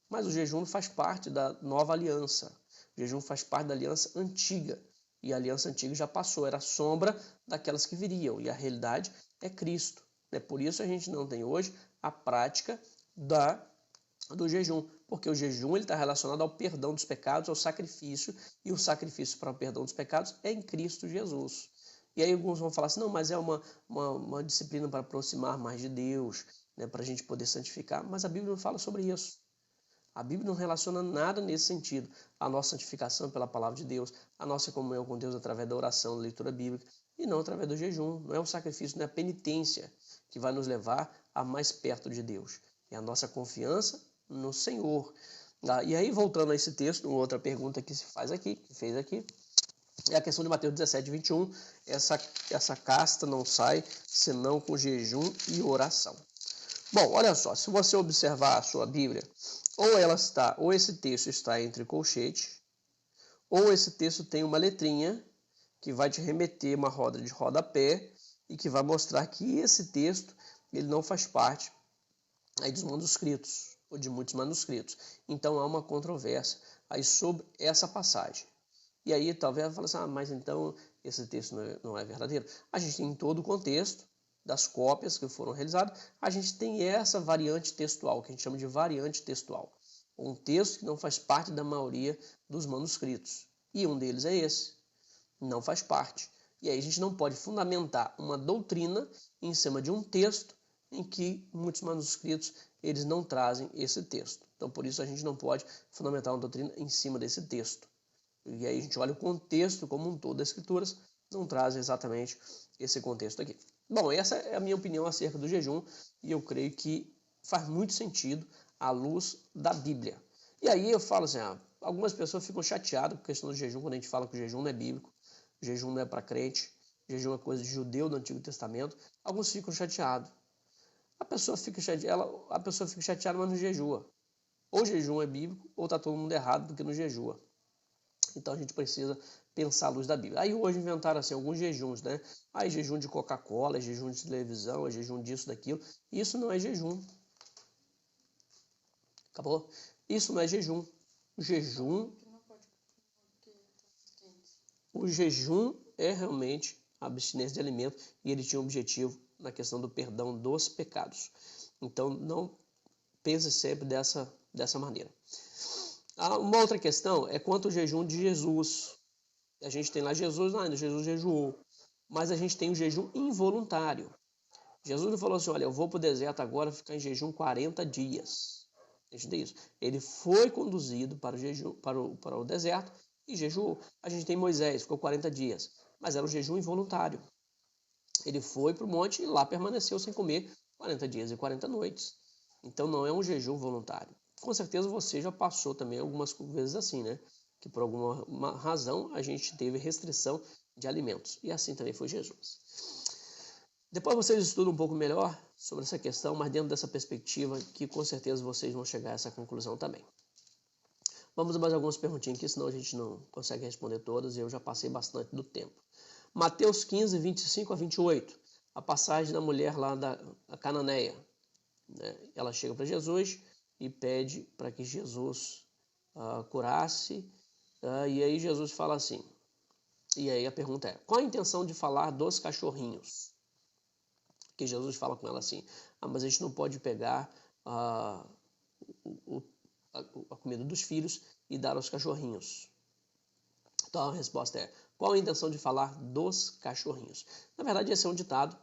Mas o jejum não faz parte da nova aliança. O jejum faz parte da aliança antiga. E a aliança antiga já passou, era a sombra daquelas que viriam. E a realidade é Cristo. Por isso a gente não tem hoje a prática do jejum. Porque o jejum está relacionado ao perdão dos pecados, ao sacrifício. E o sacrifício para o perdão dos pecados é em Cristo Jesus. E aí alguns vão falar assim, não, mas é uma disciplina para aproximar mais de Deus, né, para a gente poder santificar. Mas a Bíblia não fala sobre isso. A Bíblia não relaciona nada nesse sentido. A nossa santificação pela palavra de Deus, a nossa comunhão com Deus através da oração, da leitura bíblica, e não através do jejum. Não é o sacrifício, não é a penitência que vai nos levar a mais perto de Deus. É a nossa confiança no Senhor. E aí, voltando a esse texto, outra pergunta que se faz aqui, que fez aqui, é a questão de Mateus 17, 21. Essa casta não sai senão com jejum e oração. Bom, olha só, se você observar a sua Bíblia, ou esse texto está entre colchetes, ou esse texto tem uma letrinha que vai te remeter uma roda de rodapé e que vai mostrar que esse texto ele não faz parte aí dos manuscritos, ou de muitos manuscritos. Então há uma controvérsia aí sobre essa passagem. E aí talvez ela fale assim, mas então esse texto não é verdadeiro. A gente tem em todo o contexto das cópias que foram realizadas, a gente tem essa variante textual, que a gente chama de variante textual. Um texto que não faz parte da maioria dos manuscritos. E um deles é esse. Não faz parte. E aí a gente não pode fundamentar uma doutrina em cima de um texto em que muitos manuscritos eles não trazem esse texto. Então por isso a gente não pode fundamentar uma doutrina em cima desse texto. E aí a gente olha o contexto como um todo das escrituras, não traz exatamente esse contexto aqui. Bom, essa é a minha opinião acerca do jejum e eu creio que faz muito sentido à luz da Bíblia. E aí eu falo assim, algumas pessoas ficam chateadas com a questão do jejum, quando a gente fala que o jejum não é bíblico, o jejum não é para crente, o jejum é coisa de judeu do Antigo Testamento. Alguns ficam chateados. A pessoa fica chateada, mas não jejua. Ou o jejum é bíblico, ou está todo mundo errado porque não jejua. Então a gente precisa pensar à luz da Bíblia. Aí hoje inventaram assim, alguns jejuns, né? Aí jejum de Coca-Cola, jejum de televisão, jejum disso, daquilo. Isso não é jejum. Acabou? Isso não é jejum. O jejum é realmente a abstinência de alimento e ele tinha um objetivo na questão do perdão dos pecados. Então não pense sempre dessa maneira. Uma outra questão é quanto ao jejum de Jesus. A gente tem lá Jesus jejuou. Mas a gente tem o jejum involuntário. Jesus não falou assim, olha, eu vou para o deserto agora ficar em jejum 40 dias. A gente tem isso. Ele foi conduzido para o deserto e jejuou. A gente tem Moisés, ficou 40 dias. Mas era um jejum involuntário. Ele foi para o monte e lá permaneceu sem comer 40 dias e 40 noites. Então não é um jejum voluntário. Com certeza você já passou também algumas vezes assim, né? Que por alguma razão a gente teve restrição de alimentos. E assim também foi Jesus. Depois vocês estudam um pouco melhor sobre essa questão, mas dentro dessa perspectiva que com certeza vocês vão chegar a essa conclusão também. Vamos a mais algumas perguntinhas aqui, senão a gente não consegue responder todas e eu já passei bastante do tempo. Mateus 15, 25 a 28, a passagem da mulher lá da Cananeia. Né? Ela chega para Jesus e pede para que Jesus curasse, e aí Jesus fala assim, e aí a pergunta é, qual a intenção de falar dos cachorrinhos? Que Jesus fala com ela assim, mas a gente não pode pegar a comida dos filhos e dar aos cachorrinhos. Então a resposta é, qual a intenção de falar dos cachorrinhos? Na verdade, esse é um ditado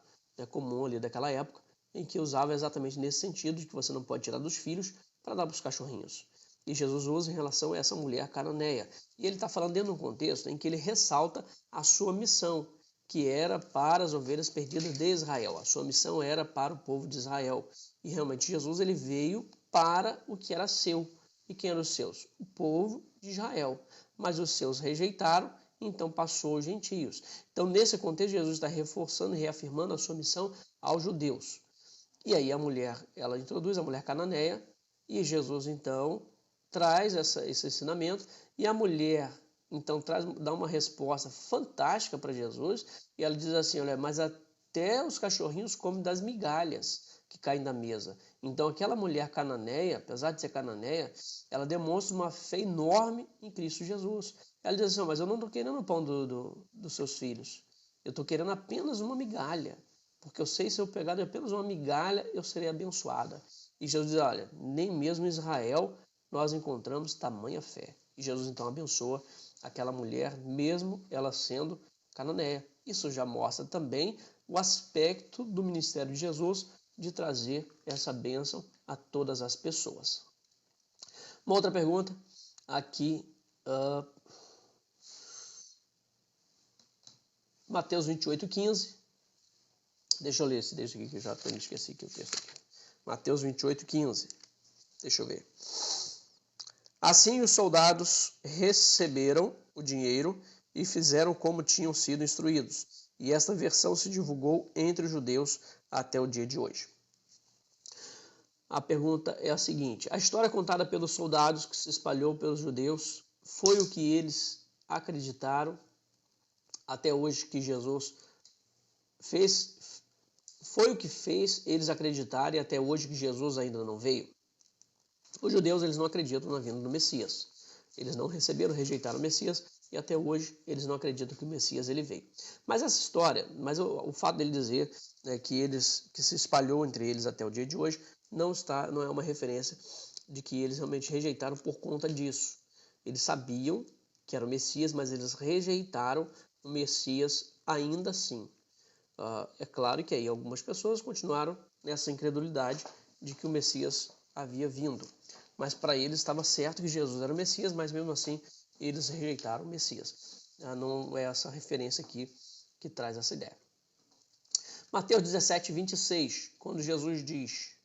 comum ali daquela época, em que usava exatamente nesse sentido, de que você não pode tirar dos filhos para dar para os cachorrinhos. E Jesus usa em relação a essa mulher cananeia. E ele está falando dentro de um contexto em que ele ressalta a sua missão, que era para as ovelhas perdidas de Israel. A sua missão era para o povo de Israel. E realmente Jesus ele veio para o que era seu. E quem eram os seus? O povo de Israel. Mas os seus rejeitaram, então passou aos gentios. Então, nesse contexto, Jesus está reforçando e reafirmando a sua missão aos judeus. E aí a mulher, ela introduz a mulher cananeia, e Jesus, então, traz esse ensinamento, e a mulher, então, dá uma resposta fantástica para Jesus, e ela diz assim, olha, mas até os cachorrinhos comem das migalhas que caem da mesa. Então, aquela mulher cananeia, apesar de ser cananeia, ela demonstra uma fé enorme em Cristo Jesus. Ela diz assim, mas eu não estou querendo o pão dos seus filhos, eu estou querendo apenas uma migalha, porque eu sei se eu pegar apenas uma migalha, eu serei abençoada. E Jesus diz, olha, nem mesmo em Israel nós encontramos tamanha fé. E Jesus então abençoa aquela mulher, mesmo ela sendo cananeia. Isso já mostra também o aspecto do ministério de Jesus de trazer essa bênção a todas as pessoas. Uma outra pergunta aqui, Mateus 28, 15. Deixa eu ler esse texto aqui que eu já esqueci aqui o texto aqui. Mateus 28, 15. Deixa eu ver. Assim os soldados receberam o dinheiro e fizeram como tinham sido instruídos. E esta versão se divulgou entre os judeus até o dia de hoje. A pergunta é a seguinte, a história contada pelos soldados que se espalhou pelos judeus foi o que eles acreditaram até hoje que Jesus fez? Foi o que fez eles acreditarem até hoje que Jesus ainda não veio? Os judeus eles não acreditam na vinda do Messias. Eles não receberam, rejeitaram o Messias e até hoje eles não acreditam que o Messias ele veio. Mas essa história, o fato dele dizer que se espalhou entre eles até o dia de hoje, não é uma referência de que eles realmente rejeitaram por conta disso. Eles sabiam que era o Messias, mas eles rejeitaram o Messias ainda assim. É claro que aí algumas pessoas continuaram nessa incredulidade de que o Messias havia vindo. Mas para eles estava certo que Jesus era o Messias, mas mesmo assim eles rejeitaram o Messias. Não é essa referência aqui que traz essa ideia. Mateus 17, 26, quando Jesus diz,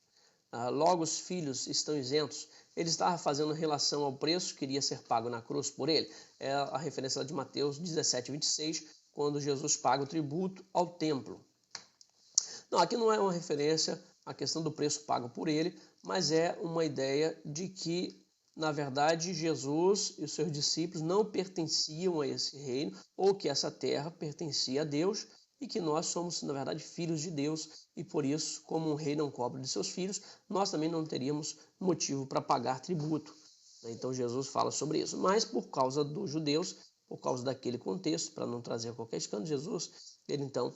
logo os filhos estão isentos, ele estava fazendo relação ao preço que iria ser pago na cruz por ele. É a referência de Mateus 17, 26, quando Jesus paga o tributo ao templo. Não, aqui não é uma referência à questão do preço pago por ele, mas é uma ideia de que, na verdade, Jesus e os seus discípulos não pertenciam a esse reino, ou que essa terra pertencia a Deus, e que nós somos, na verdade, filhos de Deus, e por isso, como um rei não cobra de seus filhos, nós também não teríamos motivo para pagar tributo. Então Jesus fala sobre isso. Mas por causa dos judeus, por causa daquele contexto, para não trazer qualquer escândalo, Jesus, ele então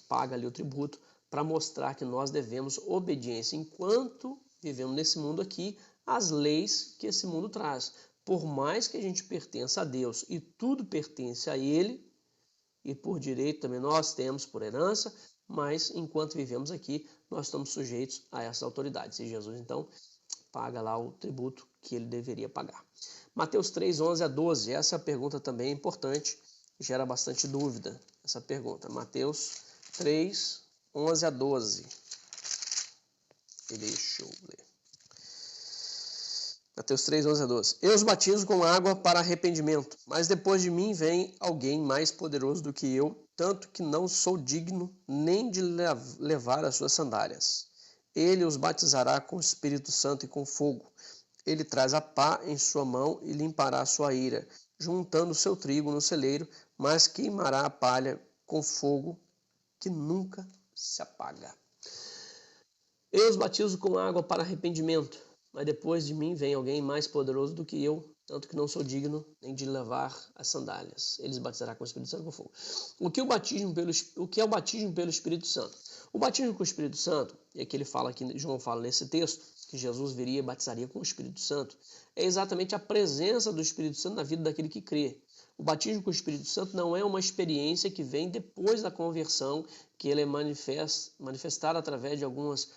paga ali o tributo para mostrar que nós devemos obediência enquanto vivemos nesse mundo aqui, às leis que esse mundo traz. Por mais que a gente pertença a Deus e tudo pertence a Ele, e por direito também nós temos por herança, mas enquanto vivemos aqui, nós estamos sujeitos a essas autoridades. E Jesus, então, paga lá o tributo que ele deveria pagar. Mateus 3, 11 a 12, essa pergunta também é importante, gera bastante dúvida, essa pergunta. Mateus 3, 11 a 12. Deixa eu ler. Mateus 3, 11 a 12. Eu os batizo com água para arrependimento, mas depois de mim vem alguém mais poderoso do que eu, tanto que não sou digno nem de levar as suas sandálias. Ele os batizará com o Espírito Santo e com fogo. Ele traz a pá em sua mão e limpará a sua ira, juntando o seu trigo no celeiro, mas queimará a palha com fogo que nunca se apaga. Eu os batizo com água para arrependimento, mas depois de mim vem alguém mais poderoso do que eu, tanto que não sou digno nem de levar as sandálias. Ele os batizará com o Espírito Santo e com fogo. O que é o batismo pelo Espírito Santo? O batismo com o Espírito Santo, e aqui João fala nesse texto, que Jesus viria e batizaria com o Espírito Santo, é exatamente a presença do Espírito Santo na vida daquele que crê. O batismo com o Espírito Santo não é uma experiência que vem depois da conversão, que ele é manifestado através de alguns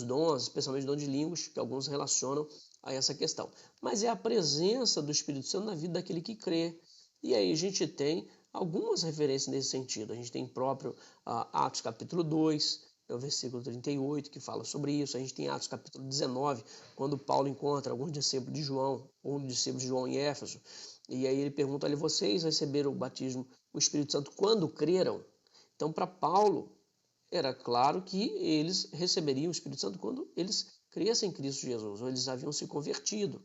dons, especialmente dom de línguas, que alguns relacionam a essa questão. Mas é a presença do Espírito Santo na vida daquele que crê. E aí a gente tem algumas referências nesse sentido. A gente tem próprio Atos capítulo 2, o versículo 38, que fala sobre isso. A gente tem Atos capítulo 19, quando Paulo encontra alguns discípulos de João, ou um discípulo de João em Éfeso. E aí ele pergunta ali, vocês receberam o batismo, o Espírito Santo, quando creram? Então, para Paulo, era claro que eles receberiam o Espírito Santo quando eles crescem em Cristo Jesus, ou eles haviam se convertido.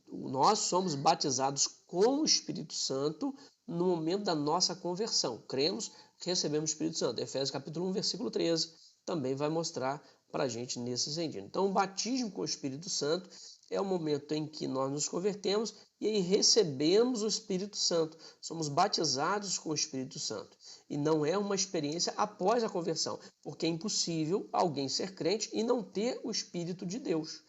Nós somos batizados com o Espírito Santo no momento da nossa conversão. Cremos, recebemos o Espírito Santo. Efésios capítulo 1, versículo 13, também vai mostrar para a gente nesse sentido. Então, o batismo com o Espírito Santo é o momento em que nós nos convertemos e aí recebemos o Espírito Santo. Somos batizados com o Espírito Santo. E não é uma experiência após a conversão, porque é impossível alguém ser crente e não ter o Espírito de Deus.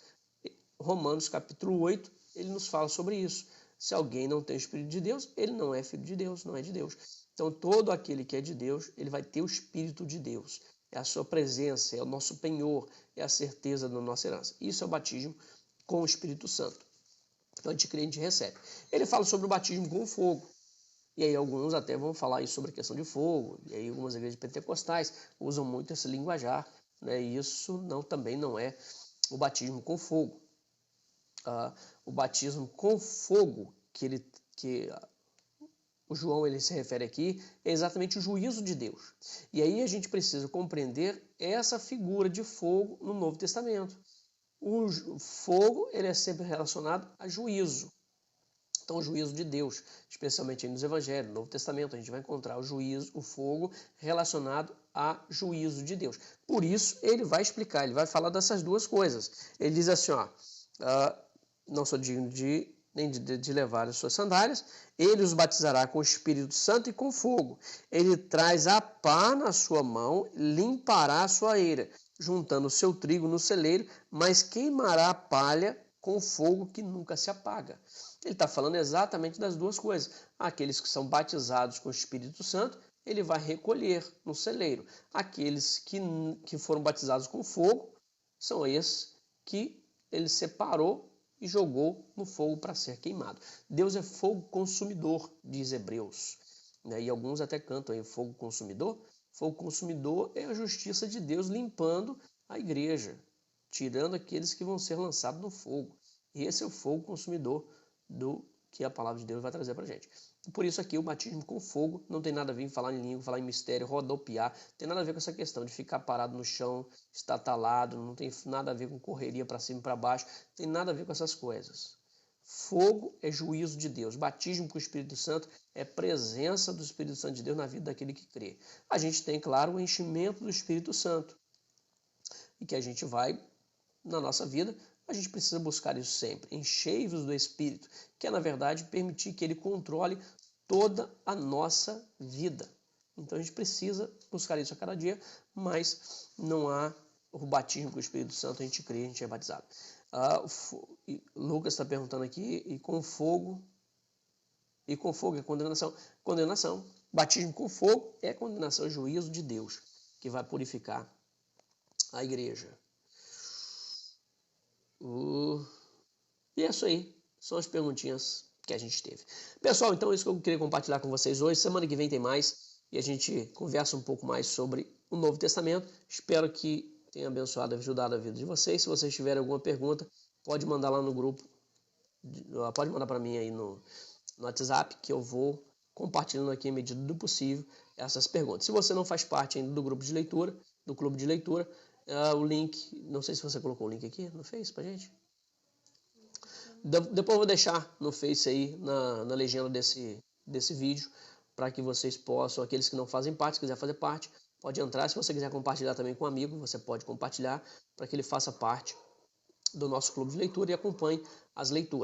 Romanos capítulo 8, ele nos fala sobre isso. Se alguém não tem o Espírito de Deus, ele não é filho de Deus, não é de Deus. Então, todo aquele que é de Deus, ele vai ter o Espírito de Deus. É a sua presença, é o nosso penhor, é a certeza da nossa herança. Isso é o batismo com o Espírito Santo. Então, a gente crê, a gente recebe. Ele fala sobre o batismo com fogo. E aí alguns até vão falar aí sobre a questão de fogo. E aí algumas igrejas pentecostais usam muito esse linguajar. Né? E isso também não é o batismo com fogo. O batismo com fogo que o João ele se refere aqui é exatamente o juízo de Deus. E aí a gente precisa compreender essa figura de fogo no Novo Testamento. O fogo ele é sempre relacionado a juízo. Então, o juízo de Deus, especialmente nos Evangelhos, no Novo Testamento, a gente vai encontrar o fogo relacionado a juízo de Deus. Por isso, ele vai explicar, ele vai falar dessas duas coisas. Ele diz assim, não sou digno nem de levar as suas sandálias, ele os batizará com o Espírito Santo e com fogo. Ele traz a pá na sua mão, limpará a sua eira, juntando o seu trigo no celeiro, mas queimará a palha com fogo que nunca se apaga. Ele está falando exatamente das duas coisas. Aqueles que são batizados com o Espírito Santo, ele vai recolher no celeiro. Aqueles que foram batizados com fogo, são esses que ele separou e jogou no fogo para ser queimado. Deus é fogo consumidor, diz Hebreus. E alguns até cantam aí, fogo consumidor. Fogo consumidor é a justiça de Deus limpando a igreja, tirando aqueles que vão ser lançados no fogo. E esse é o fogo consumidor do que a palavra de Deus vai trazer para a gente. Por isso aqui o batismo com fogo não tem nada a ver em falar em língua, falar em mistério, rodopiar, tem nada a ver com essa questão de ficar parado no chão, estatalado, não tem nada a ver com correria para cima e para baixo, tem nada a ver com essas coisas. Fogo é juízo de Deus, batismo com o Espírito Santo é presença do Espírito Santo de Deus na vida daquele que crê. A gente tem, claro, o enchimento do Espírito Santo e que a gente vai, na nossa vida, a gente precisa buscar isso sempre, enchei-vos do Espírito, que é, na verdade, permitir que ele controle toda a nossa vida. Então, a gente precisa buscar isso a cada dia, mas não há o batismo com o Espírito Santo, a gente crê, a gente é batizado. Lucas está perguntando aqui, e com fogo é condenação. Condenação. Batismo com fogo é condenação, juízo de Deus, que vai purificar a igreja. E é isso aí, são as perguntinhas que a gente teve. Pessoal, então é isso que eu queria compartilhar com vocês hoje. Semana que vem tem mais e a gente conversa um pouco mais sobre o Novo Testamento. Espero que tenha abençoado e ajudado a vida de vocês. Se vocês tiverem alguma pergunta, pode mandar lá no grupo, pode mandar para mim aí no WhatsApp, que eu vou compartilhando aqui à medida do possível essas perguntas. Se você não faz parte ainda do grupo de leitura, do clube de leitura, o link, não sei se você colocou o link aqui no Face pra gente. Depois eu vou deixar no Face aí, na legenda desse vídeo, para que vocês possam, aqueles que não fazem parte, se quiser fazer parte, pode entrar. Se você quiser compartilhar também com um amigo, você pode compartilhar para que ele faça parte do nosso clube de leitura e acompanhe as leituras.